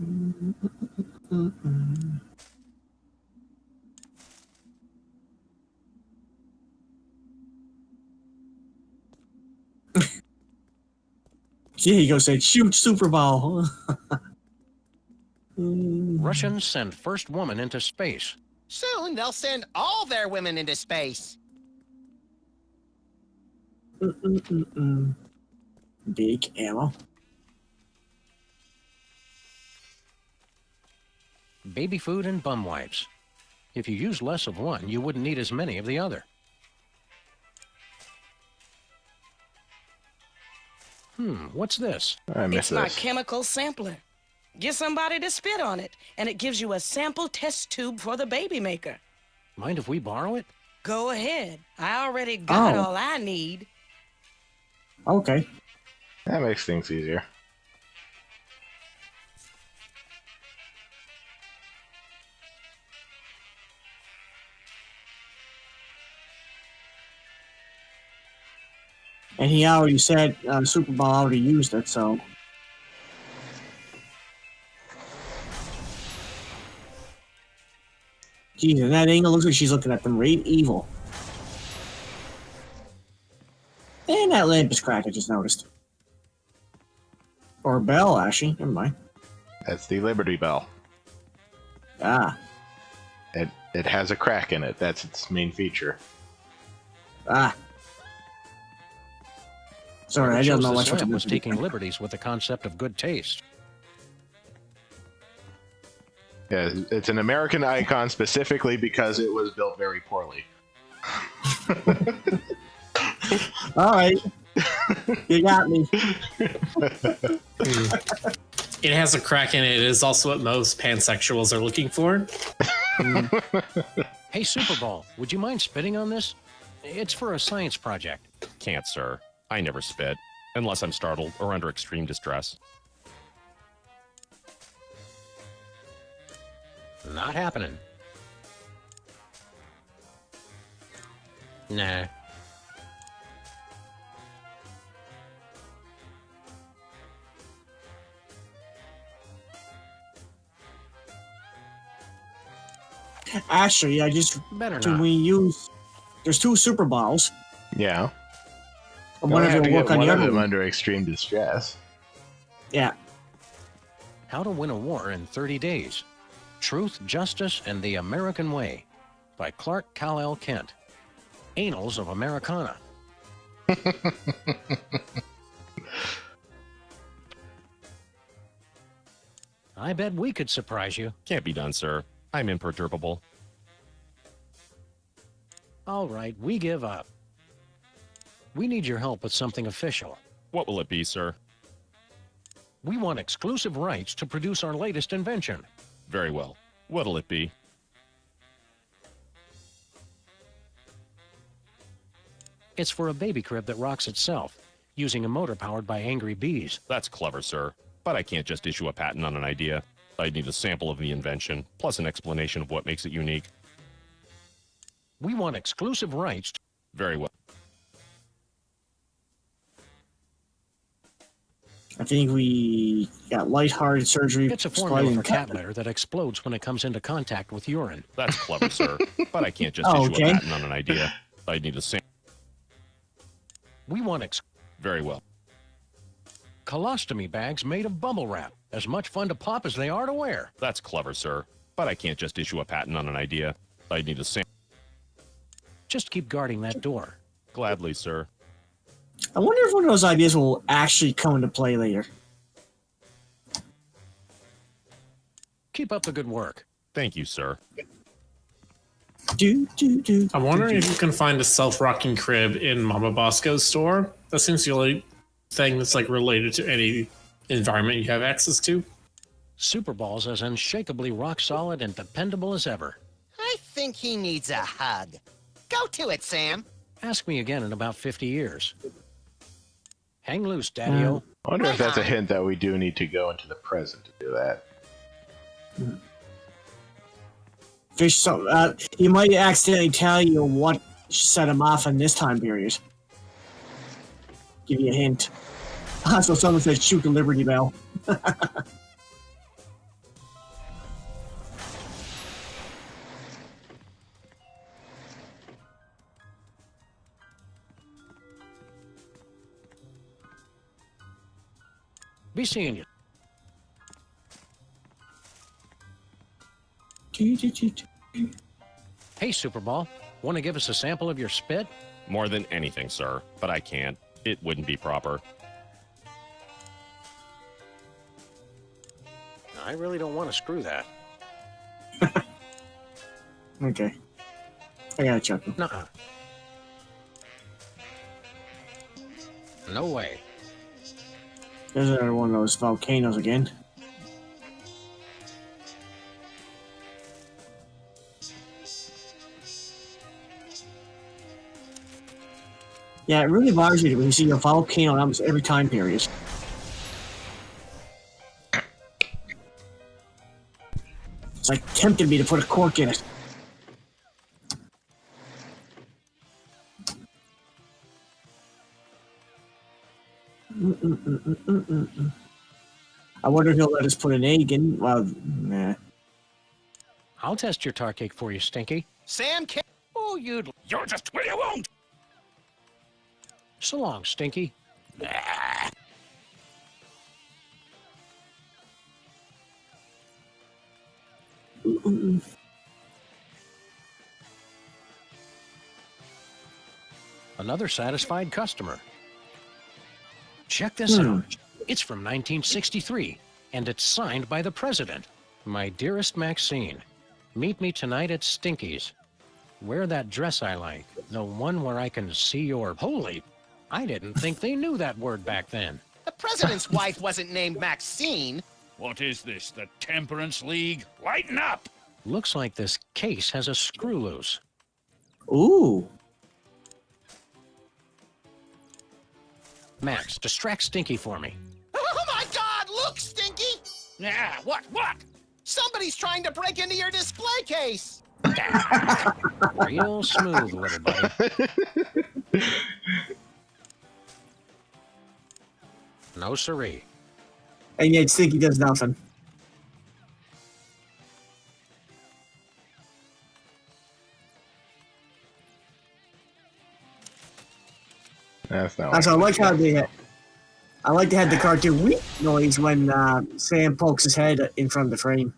Here you go, say shoot Super Ball. Russians send first woman into space. Soon they'll send all their women into space. Big ammo. Baby food and bum wipes. If you use less of one, you wouldn't need as many of the other. What's this? I miss It's my this. chemical sampler. Get somebody to spit on it, and it gives you a sample test tube for the baby maker. Mind if we borrow it? Go ahead. I already got Oh. all I need. Okay. That makes things easier. And he already said Super Bowl already used it, so. Jeez, and that angle looks like she's looking at them right evil. And that lamp is cracked, I just noticed. Or a bell, actually. Never mind. That's the Liberty Bell. Ah. It has a crack in it. That's its main feature. Ah. Sorry, I It don't shows know this much what lamp to was taking liberties with the concept of good taste. Yeah, it's an American icon specifically because it was built very poorly. Alright. You got me. It has a crack in it. It is also what most pansexuals are looking for. Hey, Superball, would you mind spitting on this? It's for a science project. Can't, sir. I never spit, unless I'm startled or under extreme distress. Not happening. Nah. Actually, I just... Better Can not. we use... There's 2 super balls. Yeah. I You wonder only if have to it'll get work on one the of other them one. under extreme distress. Yeah. How to Win a War in 30 Days. Truth, Justice, and the American Way by Clark Kal-El Kent. Annals of Americana. I bet we could surprise you. Can't be done, sir. I'm imperturbable. All right, we give up. We need your help with something official. What will it be, sir? We want exclusive rights to produce our latest invention. Very well. What'll it be? It's for a baby crib that rocks itself, using a motor powered by angry bees. That's clever, sir. But I can't just issue a patent on an idea. I'd need a sample of the invention, plus an explanation of what makes it unique. We want exclusive rights to... Very well. I think we got lighthearted surgery. It's a formula for cat litter that explodes when it comes into contact with urine. That's clever, sir. But I can't just Oh, issue okay. a patent on an idea. I'd need a sample. We want Very well. colostomy bags made of bubble wrap. As much fun to pop as they are to wear. That's clever, sir. But I can't just issue a patent on an idea. I'd need a sample. Just keep guarding that door. Gladly, sir. I wonder if one of those ideas will actually come into play later. Keep up the good work. Thank you, sir. I'm wondering if you can find a self-rocking crib in Mama Bosco's store. That seems the only thing that's like related to any environment you have access to. Superball's as unshakably rock solid and dependable as ever. I think he needs a hug. Go to it, Sam. Ask me again in about 50 years. Hang loose, Daddy-O. I wonder if that's a hint that we do need to go into the present to do that. Fish, so he might accidentally tell you what set him off in this time period. Give you a hint. So someone said shoot the Liberty Bell. Be seeing you. Hey, Superball. Want to give us a sample of your spit? More than anything, sir. But I can't. It wouldn't be proper. I really don't want to screw that. Okay. I gotta check him. Nuh-uh. No way. There's another one of those volcanoes again. Yeah, it really bothers you when you see a volcano almost every time period. It's like tempted me to put a cork in it. I wonder if he'll let us put an egg in. Well, nah. I'll test your tar cake for you, Stinky. Sam can't. Oh, you're just where you won't. So long, Stinky. Another satisfied customer. Check this out. It's from 1963, and it's signed by the president. My dearest Maxine, meet me tonight at Stinky's. Wear that dress I like, the one where I can see your... Holy, I didn't think they knew that word back then. The president's wife wasn't named Maxine. What is this, the Temperance League? Lighten up! Looks like this case has a screw loose. Ooh. Max, distract Stinky for me. Oh my God! Look, Stinky! Yeah, what? Somebody's trying to break into your display case. Real smooth, little buddy. No siree. And yet Stinky does nothing. That's not. Also, I like how they. I like to have the cartoon "weep" noise when Sam pokes his head in front of the frame.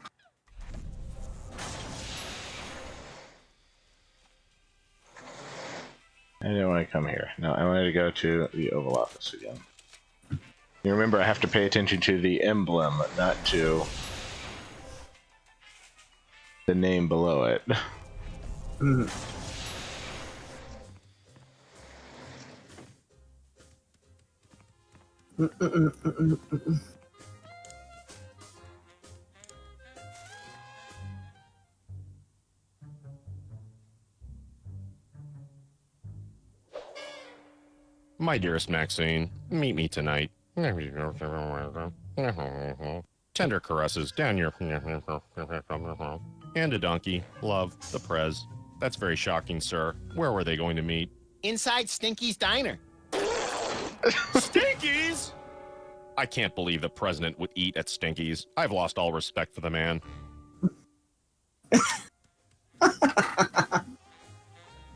I didn't want to come here. No, I wanted to go to the Oval Office again. You remember, I have to pay attention to the emblem, not to the name below it. Mm. My dearest Maxine, meet me tonight. Tender caresses down your... And a donkey. Love, the Prez. That's very shocking, sir. Where were they going to meet? Inside Stinky's diner. Stinky's? I can't believe the president would eat at Stinky's. I've lost all respect for the man.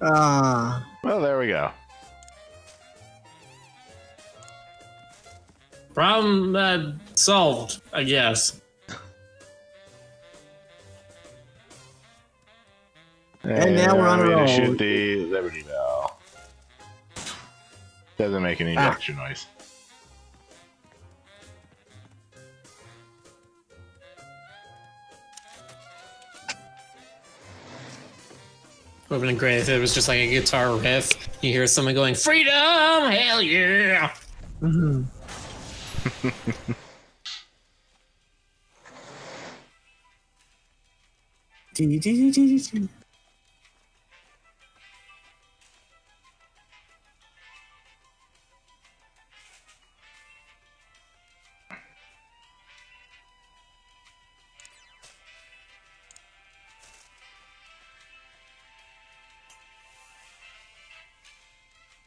Well, there we go. Problem solved, I guess. And now we're on we our need to shoot own. the Liberty Bell. Doesn't make any extra noise. Would have been great if it was just like a guitar riff. You hear someone going, "Freedom! Hell yeah!" Mhm.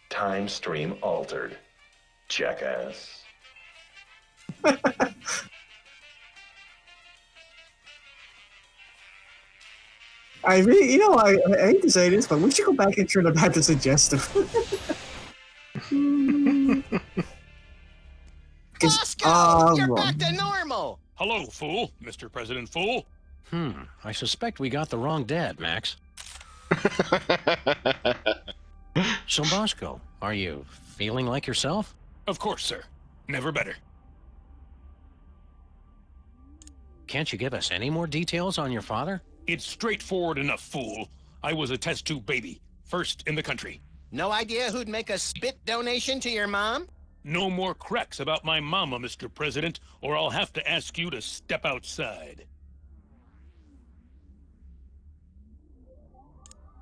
Time stream altered. Jackass. I really, I hate to say this, but we should go back and turn it back to suggestive. Bosco, you're back to normal. Hello, fool. Mr. President Fool. I suspect we got the wrong dad, Max. So, Bosco, are you feeling like yourself? Of course, sir. Never better. Can't you give us any more details on your father? It's straightforward enough, fool. I was a test tube baby. First in the country. No idea who'd make a spit donation to your mom? No more cracks about my mama, Mr. President, or I'll have to ask you to step outside.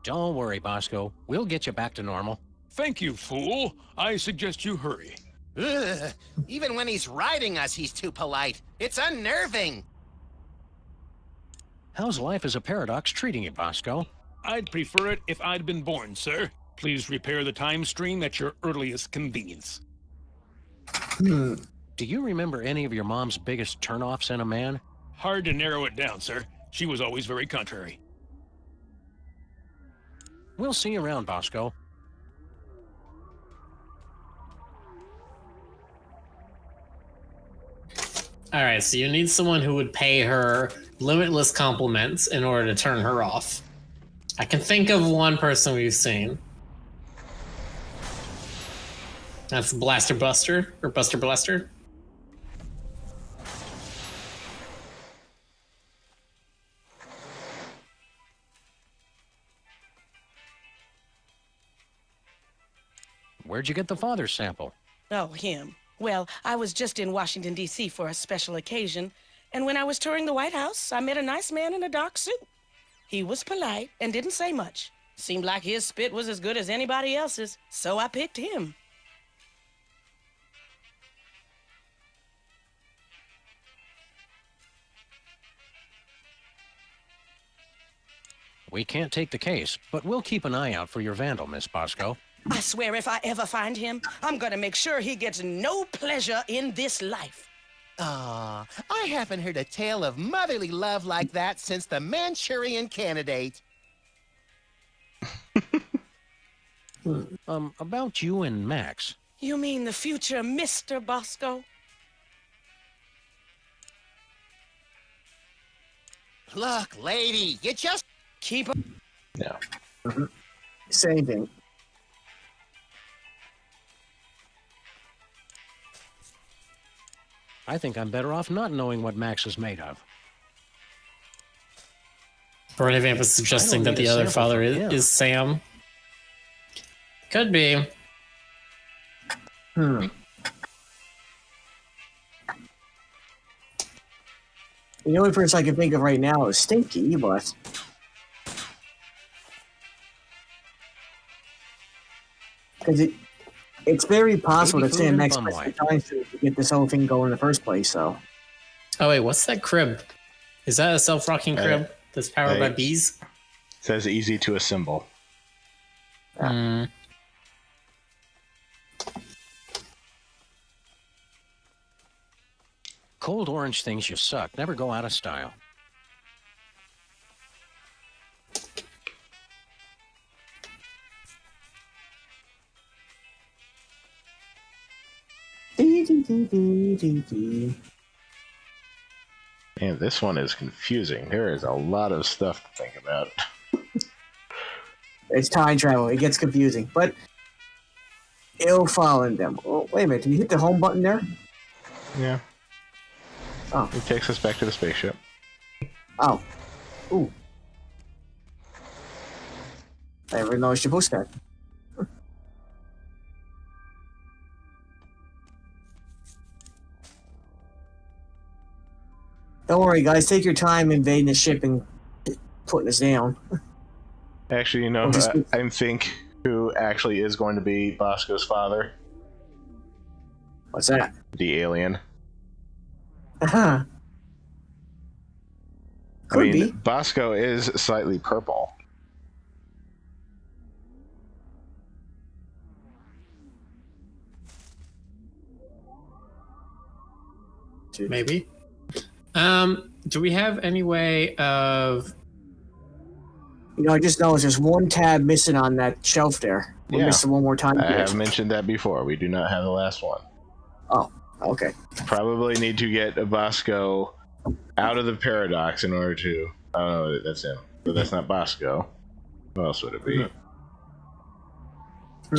Don't worry, Bosco. We'll get you back to normal. Thank you, fool. I suggest you hurry. Ugh. Even when he's riding us, he's too polite. It's unnerving. How's life as a paradox treating you, Bosco? I'd prefer it if I'd been born, sir. Please repair the time stream at your earliest convenience. Do you remember any of your mom's biggest turnoffs in a man? Hard to narrow it down, sir. She was always very contrary. We'll see you around, Bosco. All right, so you need someone who would pay her limitless compliments in order to turn her off. I can think of one person we've seen. That's Blaster Buster, or Buster Blaster. Where'd you get the father's sample? Oh, him. Well, I was just in Washington, D.C. for a special occasion, and when I was touring the White House, I met a nice man in a dark suit. He was polite and didn't say much. Seemed like his spit was as good as anybody else's, so I picked him. We can't take the case, but we'll keep an eye out for your vandal, Miss Bosco. I swear if I ever find him, I'm gonna make sure he gets no pleasure in this life. Ah, I haven't heard a tale of motherly love like that since the Manchurian Candidate. About you and Max. You mean the future Mr. Bosco? Look, lady, you just... Keep up. No. Same thing. I think I'm better off not knowing what Max is made of. Bernie Vamp is suggesting that the other father is Sam. Could be. The only person I can think of right now is Stinky, but... Because it's very possible that Sam Max spent some time to get this whole thing going in the first place, so... Oh wait, what's that crib? Is that a self-rocking crib that's powered by bees? Says easy to assemble. Cold orange things you suck never go out of style. Man, this one is confusing. There is a lot of stuff to think about. It's time travel. It gets confusing, but it'll fall in them. Oh, wait a minute. Did you hit the home button there? Yeah. Oh. It takes us back to the spaceship. Oh. Ooh. I never noticed your postcard. Don't worry, guys. Take your time invading the ship and putting us down. Actually, you know, I think who actually is going to be Bosco's father. What's that? The alien. Uh-huh. Could be. Bosco is slightly purple. Maybe. Do we have any way of... You know, I just noticed there's one tab missing on that shelf there. We're missing one more time. I have mentioned that before. We do not have the last one. Oh, okay. Probably need to get a Bosco out of the paradox in order to... Oh, no, that's him. But that's not Bosco. What else would it be?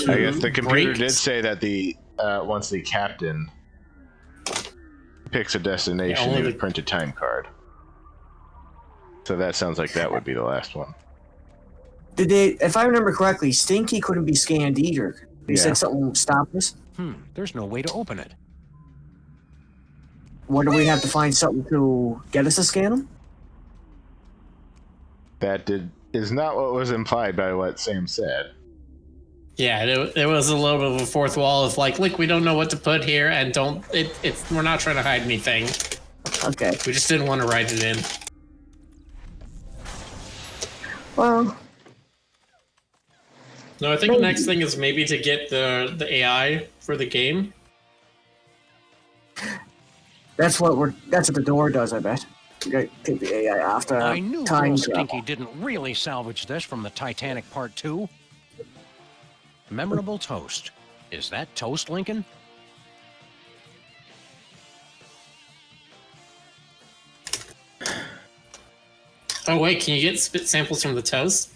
I guess the computer did say that the once the captain picks a destination, he would print a time card. So that sounds like that would be the last one. Did they, if I remember correctly, Stinky couldn't be scanned either. He said something stopped us. There's no way to open it. What, do we have to find something to get us to scan them? That is not what was implied by what Sam said. Yeah, it was a little bit of a fourth wall of like, look, we don't know what to put here, and we're not trying to hide anything. Okay. We just didn't want to write it in. Well. No, I think the next thing is maybe to get the AI for the game. That's what the door does, I bet. Take the AI after I knew time Girl travel. Stinky didn't really salvage this from the Titanic Part 2. Memorable toast. Is that toast, Lincoln? Oh wait, can you get spit samples from the toast?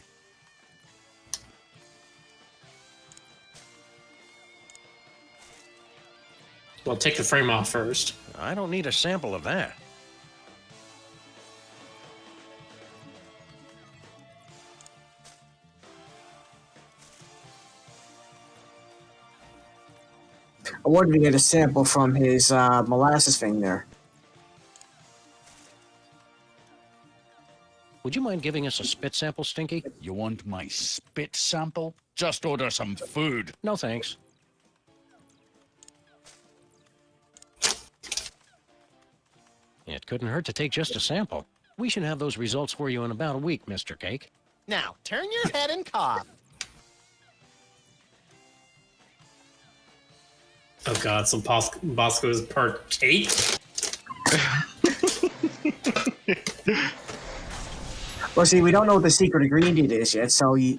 Well, take the frame off first. I don't need a sample of that. I wanted to get a sample from his molasses thing there. Would you mind giving us a spit sample, Stinky? You want my spit sample? Just order some food. No, thanks. It couldn't hurt to take just a sample. We should have those results for you in about a week, Mr. Cake. Now, turn your head and cough. Oh god, so Bosco's part cake? Well, see, we don't know what the secret ingredient is yet, so you...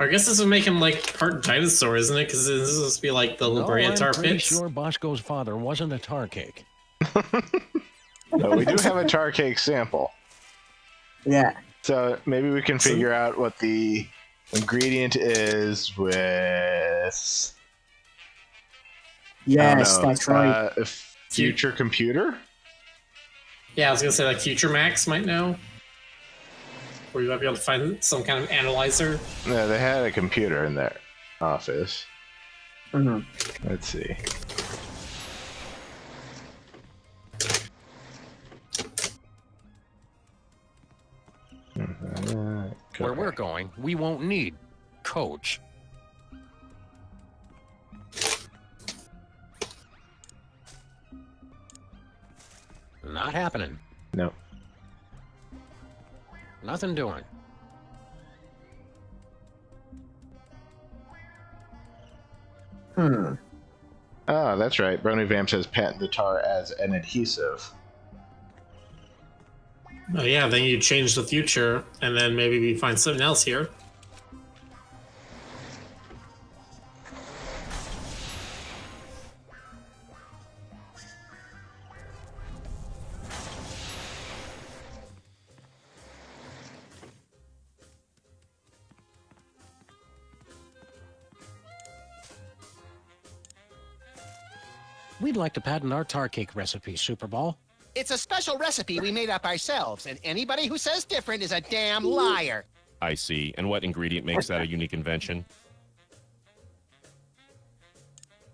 I guess this would make him like part dinosaur, isn't it? Because this is supposed to be like the La Brea tar I'm pretty pits. sure Bosco's father wasn't a tar cake. No, we do have a tar cake sample. Yeah. So maybe we can figure out what the ingredient is with... Yes, that's right. A future computer? Yeah, I was gonna say like Future Max might know. Or you might be able to find some kind of analyzer. No, they had a computer in their office. Mhm. Let's see. Where we're going, we won't need coach. Not happening. No. Nothing doing. Hmm. Oh, that's right. Brony Vamp says patent the tar as an adhesive. Oh yeah, then you change the future, and then maybe we find something else here. We'd like to patent our tar cake recipe, Superball. It's a special recipe we made up ourselves, and anybody who says different is a damn liar. I see. And what ingredient makes that a unique invention?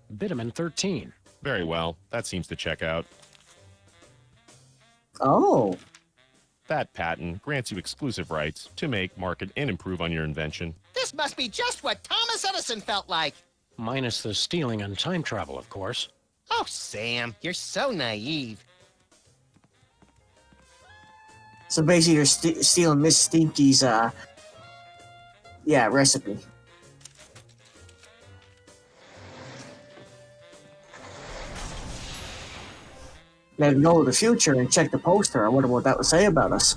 Vitamin 13. Very well. That seems to check out. Oh. That patent grants you exclusive rights to make, market, and improve on your invention. This must be just what Thomas Edison felt like. Minus the stealing and time travel, of course. Oh, Sam, you're so naive. So basically, you're stealing Miss Stinky's, recipe. Let him know the future and check the poster. I wonder what that would say about us.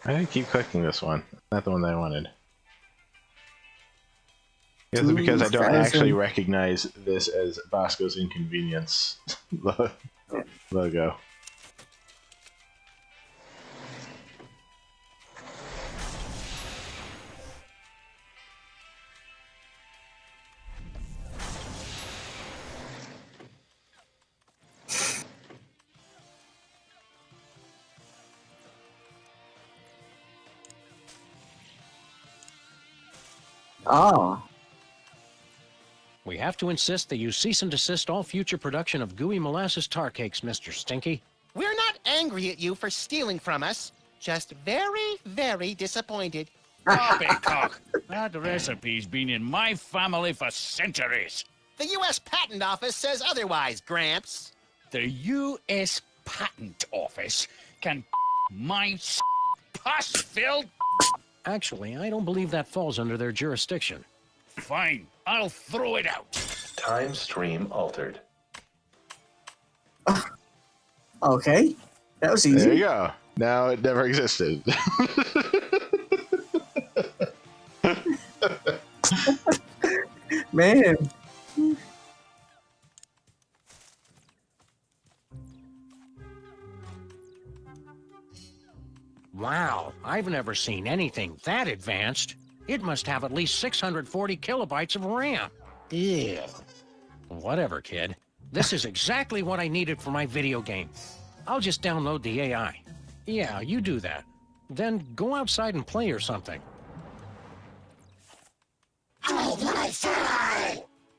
I keep clicking this one. Not the one that I wanted. Is it because I don't actually recognize this as Bosco's Inconvenience logo? Oh. We have to insist that you cease and desist all future production of gooey molasses tar cakes, Mr. Stinky. We're not angry at you for stealing from us. Just very, very disappointed. Poppycock! That recipe's been in my family for centuries. The U.S. Patent Office says otherwise, Gramps. The U.S. patent office can my pus-filled... Actually, I don't believe that falls under their jurisdiction. Fine, I'll throw it out. Time stream altered. Okay, that was easy. There you go. Now it never existed. Man. Wow, I've never seen anything that advanced. It must have at least 640 kilobytes of RAM. Ew. Whatever, kid. This is exactly what I needed for my video game. I'll just download the AI. Yeah, you do that. Then go outside and play or something.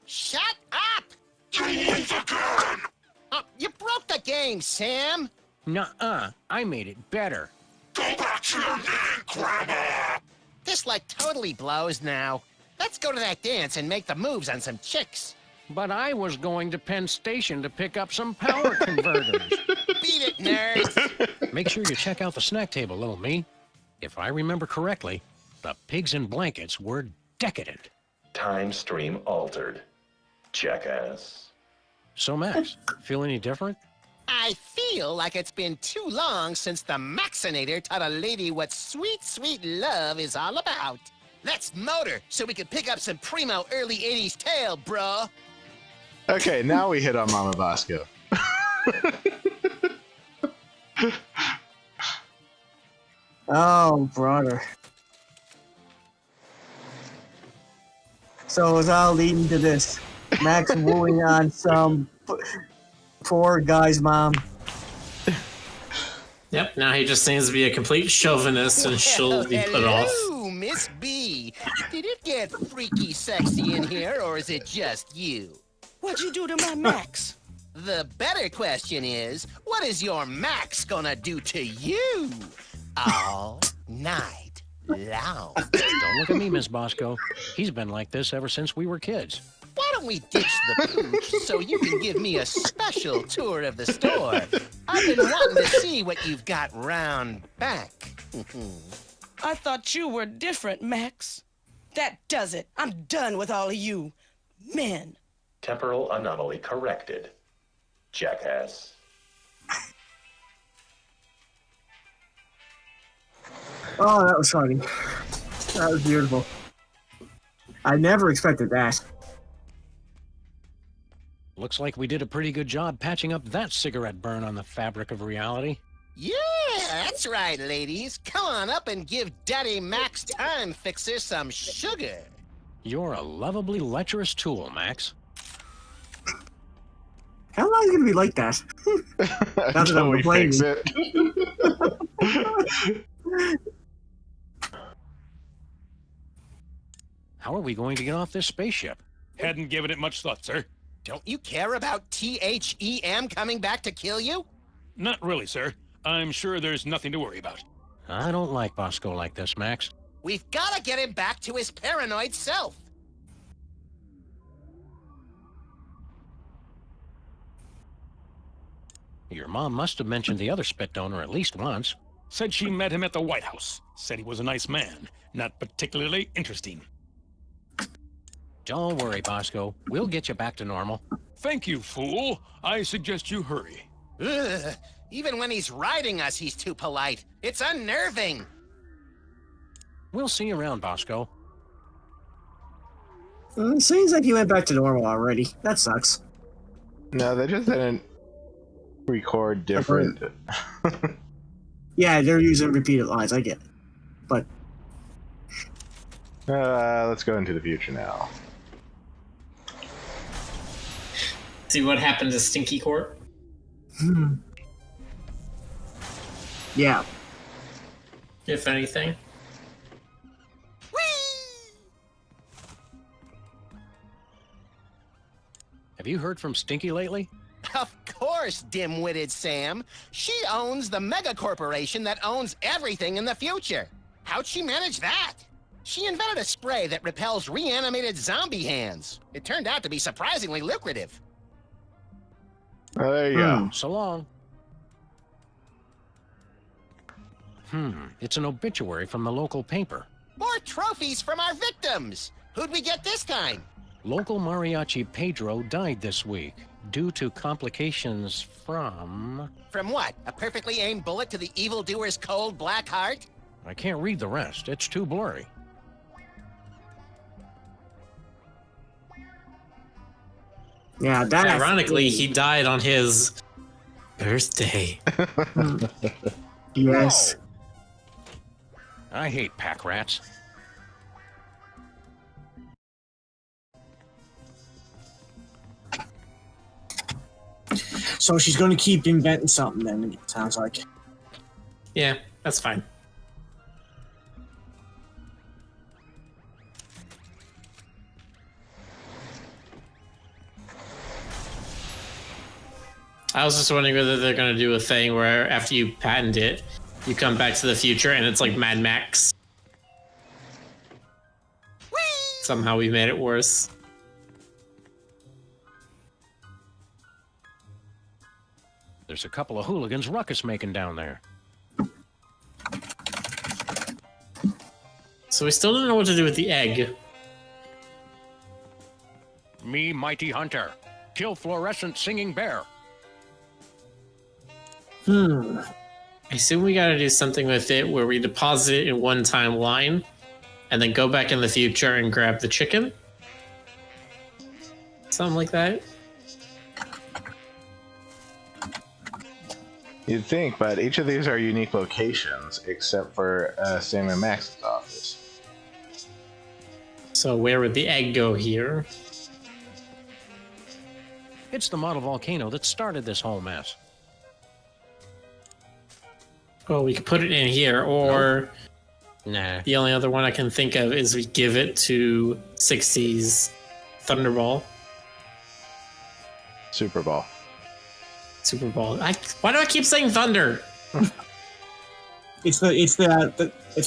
Shut up! You broke the game, Sam. Nuh-uh, I made it better. This like totally blows now. Let's go to that dance and make the moves on some chicks. But I was going to Penn Station to pick up some power converters. Beat it, nerd. Make sure you check out the snack table, little me. If I remember correctly, the pigs in blankets were decadent. Time stream altered. Jackass. So, Max, feel any different? I feel like it's been too long since the Maxinator taught a lady what sweet, sweet love is all about. Let's motor so we can pick up some primo early 80s tail, bro. Okay, now we hit on Mama Bosco. Oh, brother. So it's all leading to this. Max wooing on some poor guy's mom. Yep, now he just seems to be a complete chauvinist and she'll be put off. Hello, Miss B. Did it get freaky sexy in here, or is it just you? What'd you do to my Max? The better question is, what is your Max gonna do to you all night long? Don't look at me, Miss Bosco. He's been like this ever since we were kids. Why don't we ditch the pooch so you can give me a special tour of the store? I've been wanting to see what you've got round back. I thought you were different, Max. That does it. I'm done with all of you. Men. Temporal anomaly corrected. Jackass. Oh, that was funny. That was beautiful. I never expected that. Looks like we did a pretty good job patching up that cigarette burn on the fabric of reality. Yeah, that's right, ladies. Come on up and give Daddy Max Time Fixer some sugar. You're a lovably lecherous tool, Max. How long is it going to be like that? Not that I'm we complaining. fix it. How are we going to get off this spaceship? Hadn't given it much thought, sir. Don't you care about THEM coming back to kill you? Not really, sir. I'm sure there's nothing to worry about. I don't like Bosco like this, Max. We've got to get him back to his paranoid self. Your mom must have mentioned the other spit donor at least once. Said she met him at the White House. Said he was a nice man. Not particularly interesting. Don't worry, Bosco. We'll get you back to normal. Thank you, fool. I suggest you hurry. Ugh. Even when he's riding us, he's too polite. It's unnerving. We'll see you around, Bosco. It seems like you went back to normal already. That sucks. No, they just didn't record different. Yeah, they're using repeated lines. I get it. But let's go into the future now. See what happened to Stinky Court? yeah. If anything. Have you heard from Stinky lately? Of course, dim-witted Sam. She owns the mega corporation that owns everything in the future. How'd she manage that? She invented a spray that repels reanimated zombie hands. It turned out to be surprisingly lucrative. Oh, there you go. So long. It's an obituary from the local paper. More trophies from our victims. Who'd we get this time? Local mariachi Pedro died this week due to complications from... From what? A perfectly aimed bullet to the evildoer's cold black heart? I can't read the rest. It's too blurry. Yeah, that. Ironically, he died on his birthday. Yes. I hate pack rats. So she's going to keep inventing something. Then it sounds like. Yeah, that's fine. I was just wondering whether they're going to do a thing where after you patent it, you come back to the future and it's like Mad Max. Whee! Somehow we made it worse. There's a couple of hooligans ruckus making down there. So we still don't know what to do with the egg. Me, mighty hunter. Kill fluorescent singing bear. I assume we gotta do something with it where we deposit it in one timeline and then go back in the future and grab the chicken. Something like that. You'd think, but each of these are unique locations, except for Sam and Max's office. So where would the egg go here? It's the model volcano that started this whole mess. Well, we could put it in here, or Nah. the only other one I can think of is we give it to 60s Thunderball. Super Ball. Super Bowl. Why do I keep saying Thunder? It's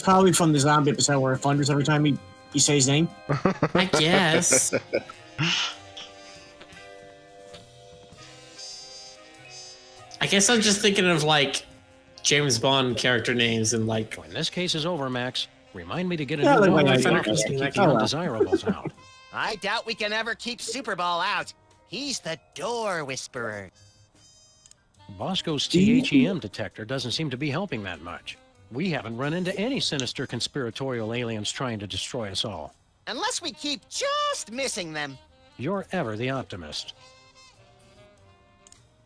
probably from the zombie episode where it thunders every time you say his name. I guess. I guess I'm just thinking of like James Bond character names and like. When this case is over, Max, remind me to get a Yeah, new like one my in the Thunder office to King. keep the Oh, well. undesirables out. I doubt we can ever keep Superball out. He's the door whisperer. Bosco's THEM detector doesn't seem to be helping that much. We haven't run into any sinister conspiratorial aliens trying to destroy us all. Unless we keep just missing them. You're ever the optimist.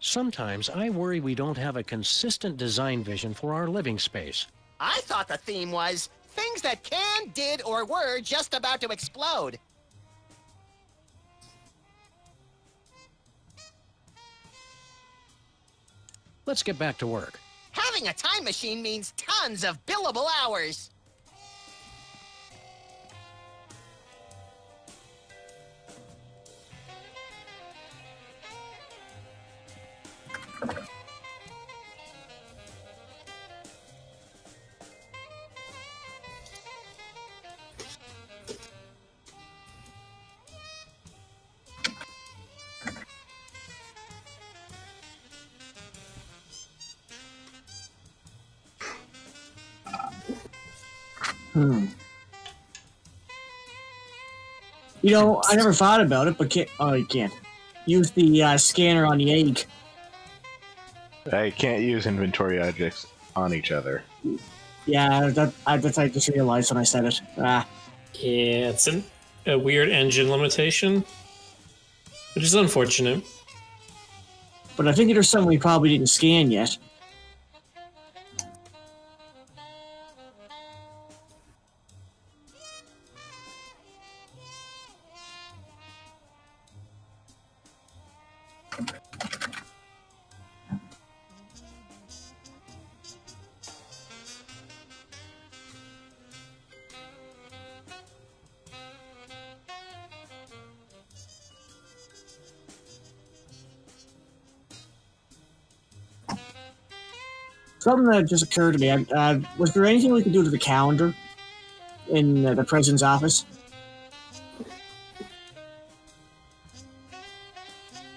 Sometimes I worry we don't have a consistent design vision for our living space. I thought the theme was things that can, did, or were just about to explode. Let's get back to work. Having a time machine means tons of billable hours. You know, I never thought about it, but you can't. Use the scanner on the egg. I can't use inventory objects on each other. Yeah, that's I just realized when I said it. Yeah, it's a weird engine limitation, which is unfortunate. But I think there's something we probably didn't scan yet. Something that just occurred to me. Was there anything we could do to the calendar in the president's office?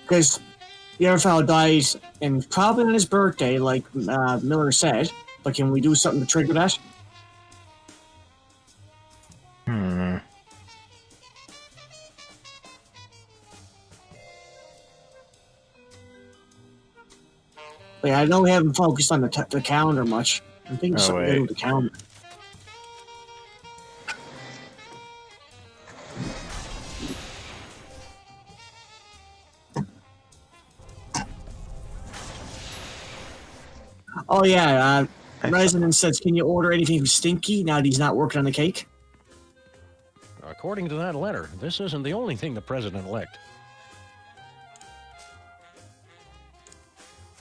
Because the other fellow dies, and probably on his birthday, like Miller said. But can we do something to trigger that? Hmm. Like, I know we haven't focused on the calendar much. I'm thinking something to do with the calendar. Oh yeah, Resident says, can you order anything from Stinky now that he's not working on the cake? According to that letter, this isn't the only thing the president licked.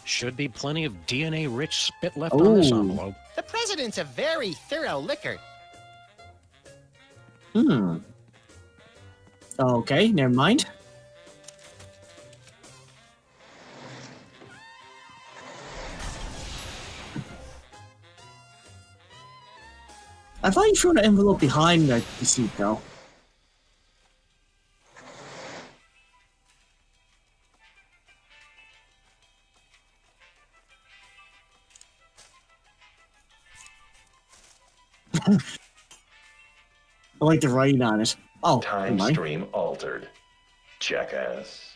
Should be plenty of DNA-rich spit left on this envelope. The president's a very thorough licker. Hmm. Okay, never mind. I thought you threw the envelope behind the seat, though. I like the writing on it. Oh, Time stream altered. Jackass.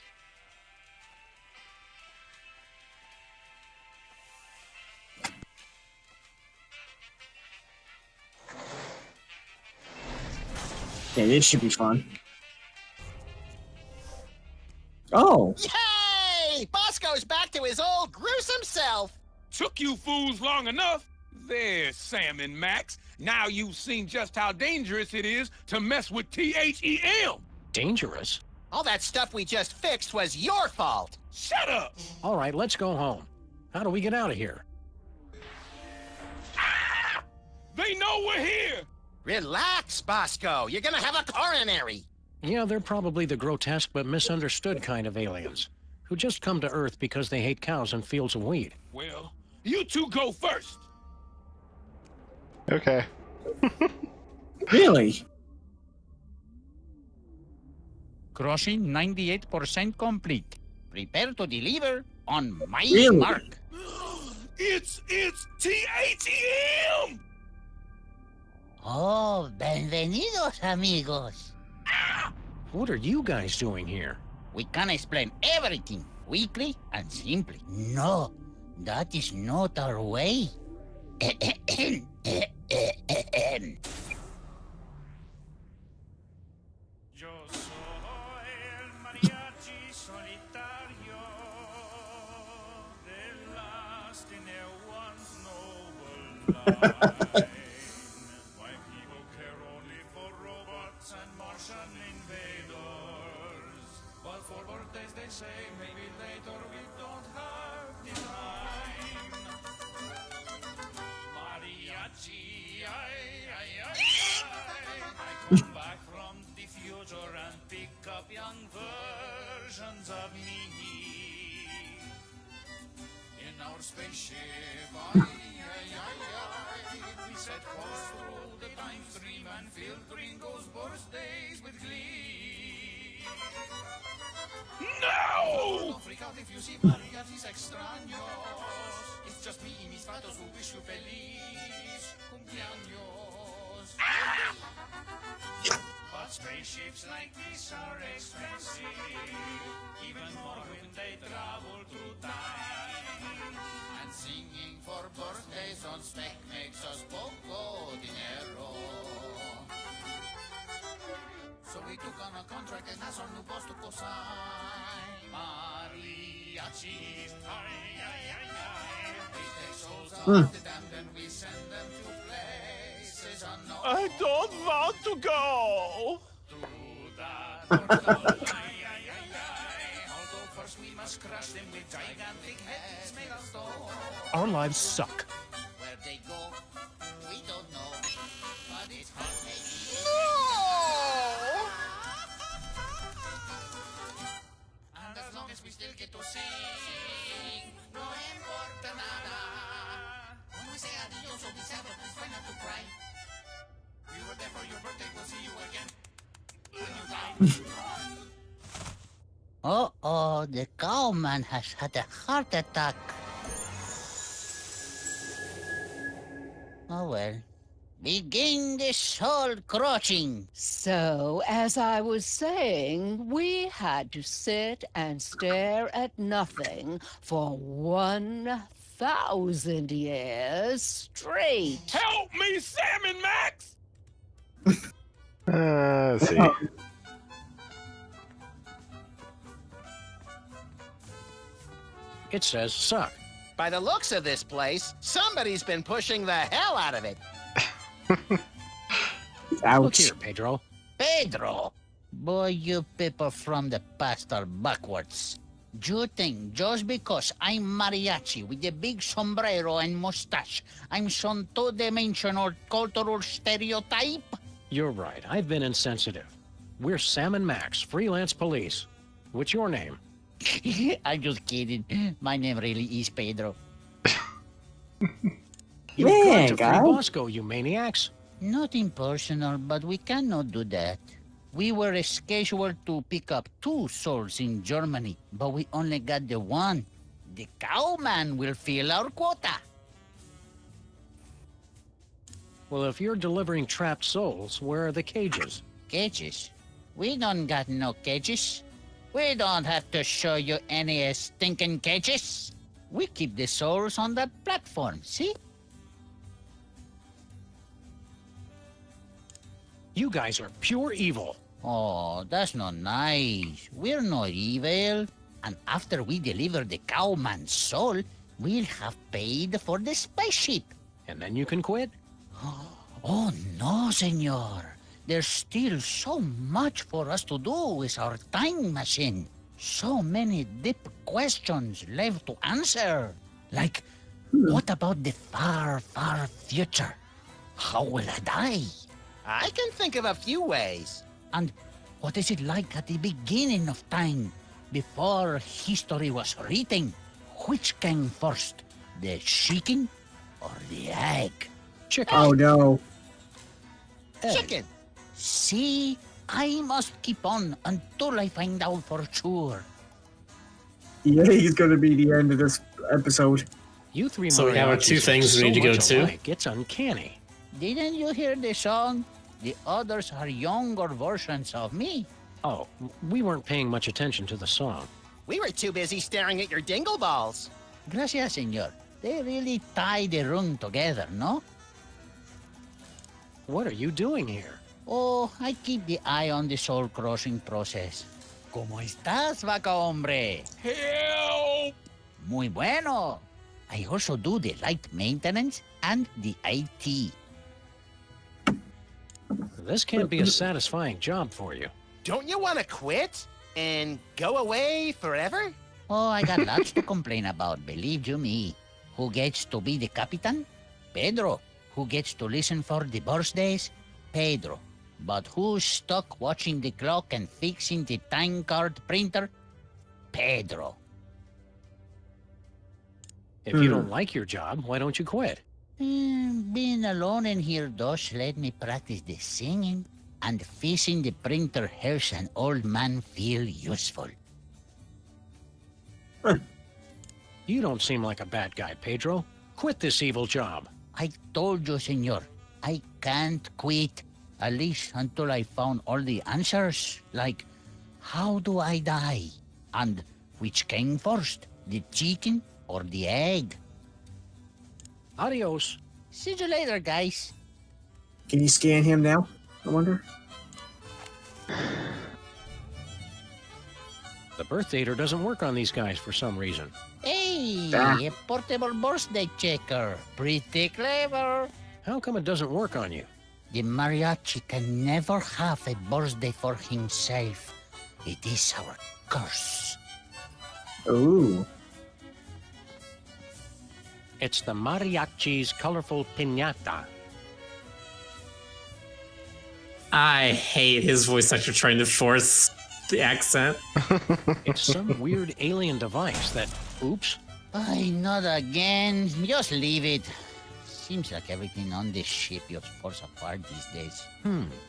Yeah, this should be fun. Oh. Yay! Bosco's back to his old gruesome self. Took you fools long enough. There's Sam and Max. Now you've seen just how dangerous it is to mess with THEM. Dangerous? All that stuff we just fixed was your fault. Shut up! All right, let's go home. How do we get out of here? They know we're here! Relax, Bosco. You're gonna have a coronary. Yeah, they're probably the grotesque but misunderstood kind of aliens who just come to Earth because they hate cows and fields of wheat. Well, you two go first. Okay. Really? Crossing 98% complete. Prepare to deliver on my Really? mark. It's THEM! Oh, bienvenidos, amigos. What are you guys doing here? We can explain everything quickly and simply. No, that is not our way. No! Don't freak out if you see mariachis extraños. It's just me y mis vatos who wish you feliz cumpleaños. But spaceships like this are expensive, even more when they travel through time. And singing for birthdays on spec makes us poco dinero. So we took on a contract and that's our new boss to co-sign. Mariachis, ay, ay, ay, ay. We take souls out of the damned and we send them to places unknown. I don't want to go! Through that portal, ay, ay, ay, ay. Although first we must crush them with gigantic heads made of stone. Our lives suck. Where they go, we don't know. But it's heartbreaking. And as long as we still get to sing, no importa nada. When we say adios or we celebrate, try not to cry. We were there for your birthday, we'll see you again when you die. Uh-oh, the cowman has had a heart attack. Oh well. Begin the soul crushing. So, as I was saying, we had to sit and stare at nothing for 1,000 years straight. Help me, Sam and Max! Let's see. It says suck. By the looks of this place, somebody's been pushing the hell out of it. Look Ouch. here, Pedro. Pedro! Boy, you people from the past are backwards. You think just because I'm mariachi with a big sombrero and mustache, I'm some two-dimensional cultural stereotype? You're right. I've been insensitive. We're Sam and Max, freelance police. What's your name? I'm just kidding. My name really is Pedro. You've Man, got to free guy. Bosco, you maniacs. Nothing personal, but we cannot do that. We were scheduled to pick up 2 souls in Germany, but we only got the one. The cowman will fill our quota. Well, if you're delivering trapped souls, where are the cages? Cages? We don't got no cages. We don't have to show you any stinking cages. We keep the souls on the platform, see? You guys are pure evil. Oh, that's not nice. We're not evil. And after we deliver the cowman's soul, we'll have paid for the spaceship. And then you can quit? Oh, no, senor. There's still so much for us to do with our time machine. So many deep questions left to answer. Like, what about the far, far future? How will I die? I can think of a few ways. And what is it like at the beginning of time, before history was written? Which came first, the chicken or the egg? Chicken. Oh no. Chicken. See, I must keep on until I find out for sure. Yeah, he's gonna be the end of this episode. You three So we have our mariachis two are things we so need to go much to. alike, it's uncanny. Didn't you hear the song? The others are younger versions of me. Oh, we weren't paying much attention to the song. We were too busy staring at your dingle balls. Gracias, senor. They really tie the room together, no? What are you doing here? Oh, I keep the eye on the soul-crossing process. ¿Cómo estás, vaca hombre? Help! Muy bueno. I also do the light maintenance and the IT. This can't be a satisfying job for you. Don't you want to quit and go away forever? Oh, I got lots to complain about, believe you me. Who gets to be the captain? Pedro. Who gets to listen for the birthdays? Pedro. But who's stuck watching the clock and fixing the time card printer? Pedro. If you don't like your job, why don't you quit? Being alone in here does let me practice the singing, and fixing the printer helps an old man feel useful. You don't seem like a bad guy, Pedro. Quit this evil job. I told you, senor, I can't quit. At least until I found all the answers. Like, how do I die? And which came first, the chicken or the egg? Adios. See you later, guys. Can you scan him now? I wonder. The birth dater doesn't work on these guys for some reason. Hey, Ah. a portable birthday checker. Pretty clever. How come it doesn't work on you? The mariachi can never have a birthday for himself. It is our curse. Ooh. It's the mariachi's colorful piñata. I hate his voice actor trying to force the accent. It's some weird alien device that, oops, Ay, not again. Just leave it. Seems like everything on this ship just falls apart these days.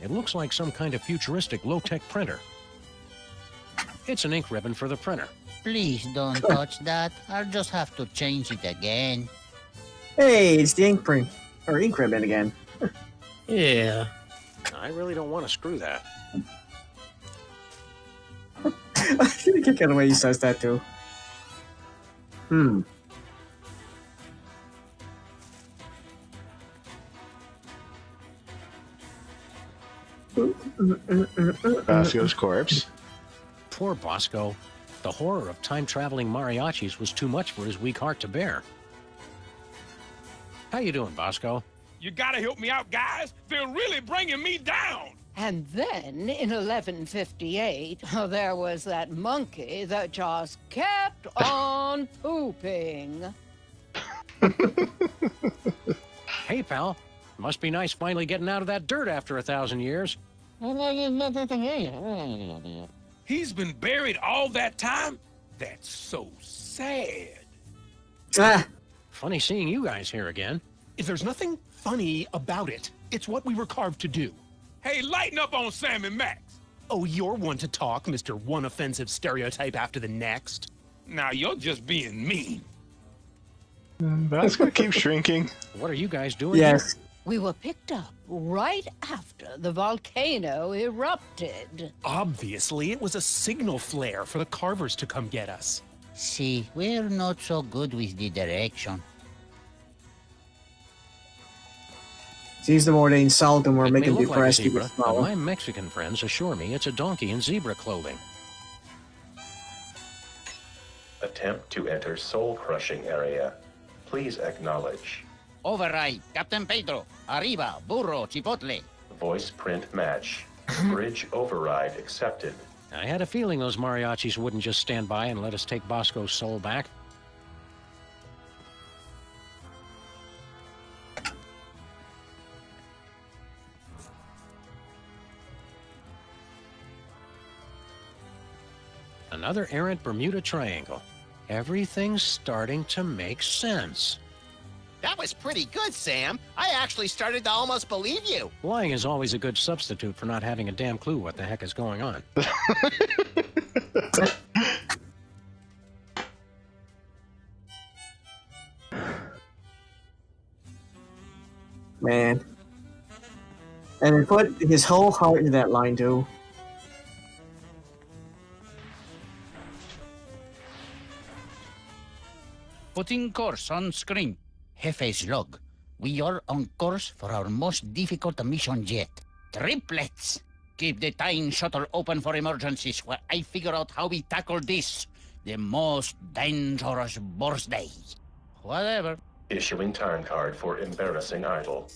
it looks like some kind of futuristic low-tech printer. It's an ink ribbon for the printer. Please don't touch that. I'll just have to change it again. Hey, it's the ink print. her ink ribbon again. Yeah. I really don't want to screw that. I get a kick out of the way he says that too. Bosco's corpse. Poor Bosco. The horror of time-traveling mariachis was too much for his weak heart to bear. How you doing, Bosco? You gotta help me out, guys. They're really bringing me down. And then in 1158, there was that monkey that just kept on pooping. Hey, pal. Must be nice finally getting out of that dirt after 1,000 years. He's been buried all that time? That's so sad. Ah, Funny seeing you guys here again. There's nothing funny about it. It's what we were carved to do. Hey, lighten up on Sam and Max. Oh, you're one to talk, Mr. One Offensive Stereotype after the next. Now you're just being mean. Bosco keeps shrinking. What are you guys doing yes. We were picked up right after the volcano erupted. Obviously, it was a signal flare for the carvers to come get us. See, we're not so good with the direction. Seems the more they insult him, we're It may making look like a depressed. zebra, but my Mexican friends assure me it's a donkey in zebra clothing. Attempt to enter soul-crushing area. Please acknowledge. Override, Captain Pedro. Arriba, burro, chipotle. Voice print match. Bridge override accepted. I had a feeling those mariachis wouldn't just stand by and let us take Bosco's soul back. Another errant Bermuda Triangle. Everything's starting to make sense. That was pretty good, Sam. I actually started to almost believe you. Lying is always a good substitute for not having a damn clue what the heck is going on. Man. And he put his whole heart into that line too. Putting course on screen. Jefe's log. We are on course for our most difficult mission yet. Triplets! Keep the time shuttle open for emergencies while I figure out how we tackle this. The most dangerous birthday. Whatever. Issuing time card for embarrassing idol.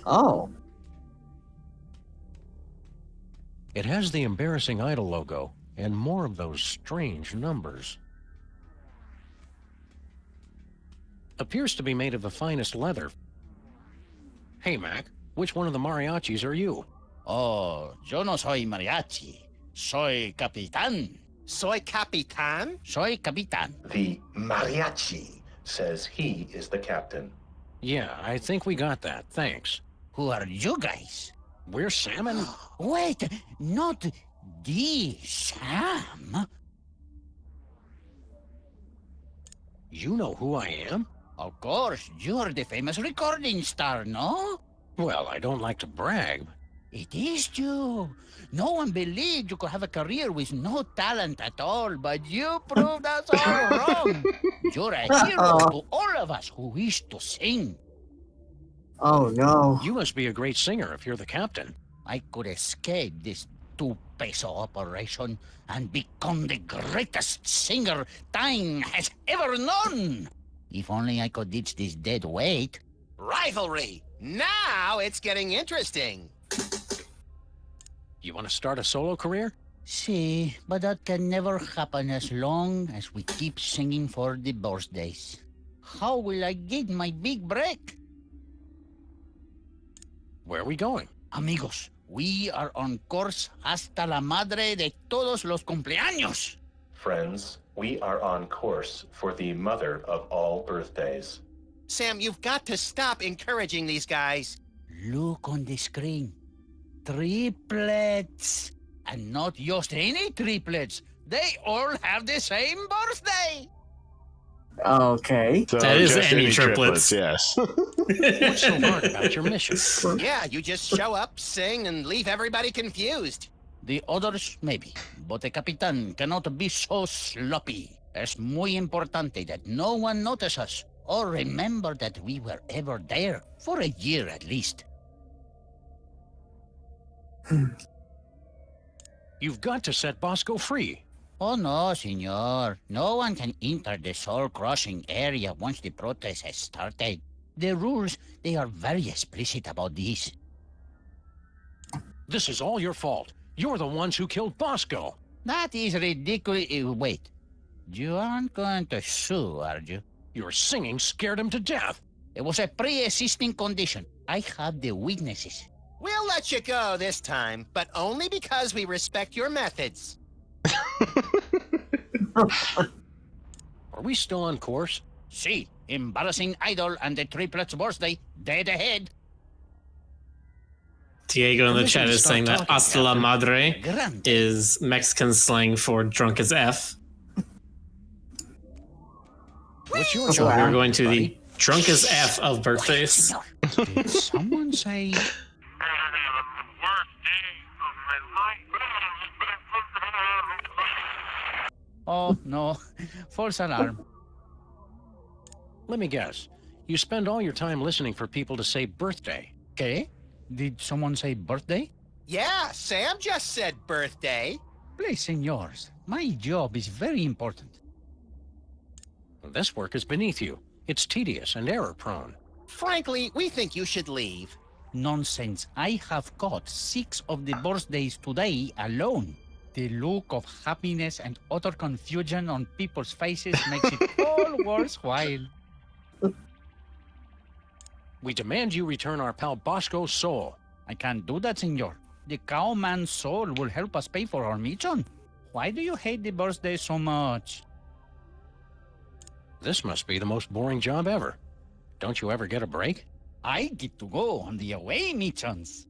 Oh. It has the embarrassing idol logo and more of those strange numbers. Appears to be made of the finest leather. Hey, Mac, which one of the mariachis are you? Oh, yo no soy mariachi. Soy capitán. Soy Capitan? Soy capitán. The mariachi says he is the captain. Yeah, I think we got that. Thanks. Who are you guys? We're Sam and... Wait, not the Sam. You know who I am? Of course, you're the famous recording star, no? Well, I don't like to brag. It is you. No one believed you could have a career with no talent at all, but you proved us all wrong. You're a hero to all of us who wish to sing. Oh no. You must be a great singer if you're the captain. I could escape this two-peso operation and become the greatest singer time has ever known. If only I could ditch this dead weight. Rivalry! Now it's getting interesting. You want to start a solo career? See, but that can never happen as long as we keep singing for the birthdays. How will I get my big break? Where are we going? Amigos, we are on course hasta la madre de todos los cumpleaños. Friends, we are on course for the mother of all birthdays. Sam, you've got to stop encouraging these guys. Look on the screen. Triplets. And not just any triplets. They all have the same birthday. Okay. So That is just any any triplets. yes. What's so hard about your mission? Yeah, you just show up, sing, and leave everybody confused. The others, maybe. But the Capitan cannot be so sloppy. Es muy importante that no one notice us or remember that we were ever there. For a year at least. You've got to set Bosco free. Oh no, senor. No one can enter the soul-crossing area once the protest has started. The rules, they are very explicit about this. This is all your fault. You're the ones who killed Bosco. That is ridiculous. Wait. You aren't going to sue, are you? Your singing scared him to death. It was a pre-existing condition. I have the witnesses. We'll let you go this time, but only because we respect your methods. Are we still on course? See, embarrassing idol and the triplets' birthday, dead ahead. Diego in the chat is saying that hasta la madre Grande. is Mexican slang for drunk as F. What's your So job? we're going to the drunk as F of birthdays. Did someone say... Oh, no. False alarm. Let me guess. You spend all your time listening for people to say birthday. Okay. Did someone say birthday? Yeah, Sam just said birthday. Please, senors. My job is very important. This work is beneath you. It's tedious and error-prone. Frankly, we think you should leave. Nonsense. I have got 6 of the birthdays today alone. The look of happiness and utter confusion on people's faces makes it all worthwhile. We demand you return our pal Bosco's soul. I can't do that, senor. The cowman's soul will help us pay for our mission. Why do you hate the birthday so much? This must be the most boring job ever. Don't you ever get a break? I get to go on the away missions.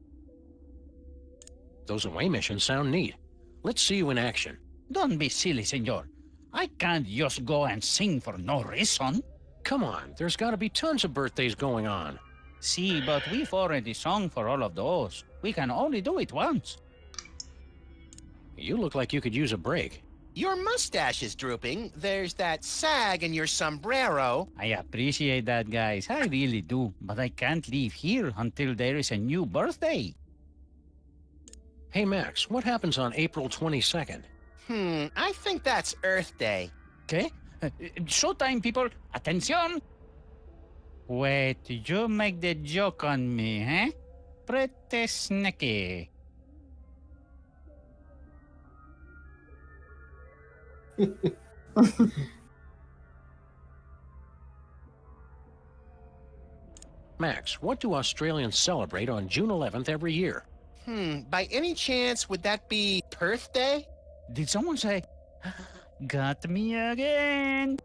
Those away missions sound neat. Let's see you in action. Don't be silly, senor. I can't just go and sing for no reason. Come on, there's got to be tons of birthdays going on. See, but we've already sung for all of those. We can only do it once. You look like you could use a break. Your mustache is drooping. There's that sag in your sombrero. I appreciate that, guys. I really do. But I can't leave here until there is a new birthday. Hey, Max, what happens on April 22nd? I think that's Earth Day. Okay? Showtime, people. Attention! Wait, you make the joke on me, huh? Pretty sneaky. Max, what do Australians celebrate on June 11th every year? By any chance, would that be Perth Day? Did someone say, got me again?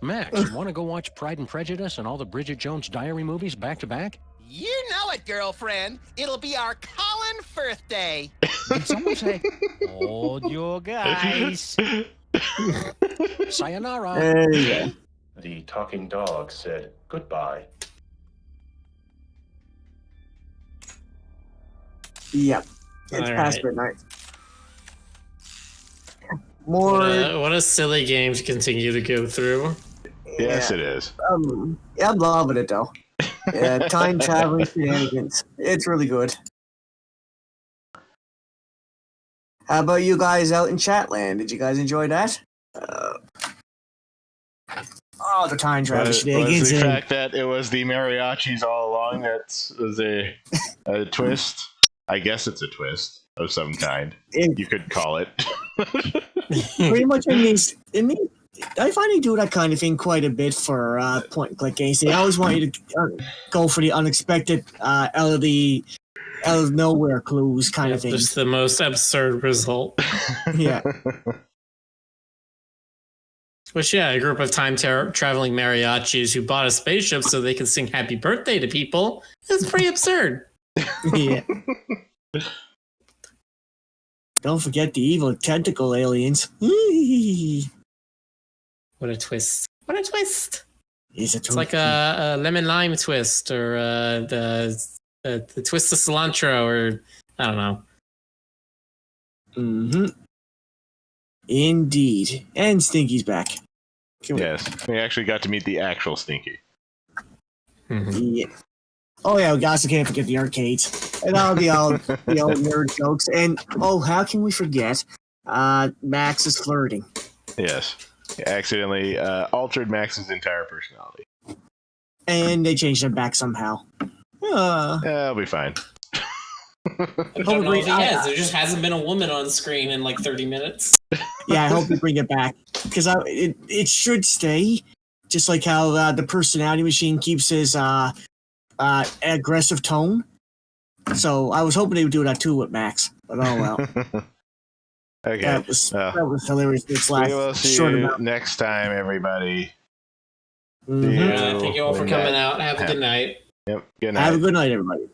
Max, you want to go watch Pride and Prejudice and all the Bridget Jones Diary movies back to back? You know it, girlfriend. It'll be our Colin Firth Day. Did someone say, oh, you guys? Sayonara. Hey. The talking dog said goodbye. Yep. It's All past right. midnight. More. What a silly game to continue to go through. Yes, it is. Yeah, I'm loving it though. Yeah, time traveling shenanigans. It's really good. How about you guys out in Chatland? Did you guys enjoy that? Oh, the time travel Was shenanigans. the fact that it was the mariachis all along that was a twist? I guess it's a twist of some kind. You could call it. Pretty much in me, I find they do that kind of thing quite a bit for point and click games. They always want you to go for the unexpected, out of nowhere clues kind of thing. Just the most absurd result. Yeah. Which, yeah, a group of time-traveling mariachis who bought a spaceship so they could sing happy birthday to people is pretty absurd. Yeah. Don't forget the evil tentacle aliens. What a twist. What a twist. It's like a lemon lime twist, or the twist of cilantro, or I don't know. Mm-hmm. Indeed. And Stinky's back. Yes, we actually got to meet the actual Stinky. Yeah. Oh yeah, we also can't forget the arcades and all the old nerd jokes. And how can we forget? Max is flirting. Yes, he accidentally altered Max's entire personality. And they changed him back somehow. I'll be fine. I don't know if he has. There just hasn't been a woman on screen in like 30 minutes. Yeah, I hope they bring it back because it should stay, just like how the personality machine keeps his aggressive tone. So I was hoping they would do that too with Max, but oh well. Okay, that was hilarious. This last we will see you next time, everybody. Thank you all for coming out. Have a good night. Yep. Good night. Have a good night, everybody.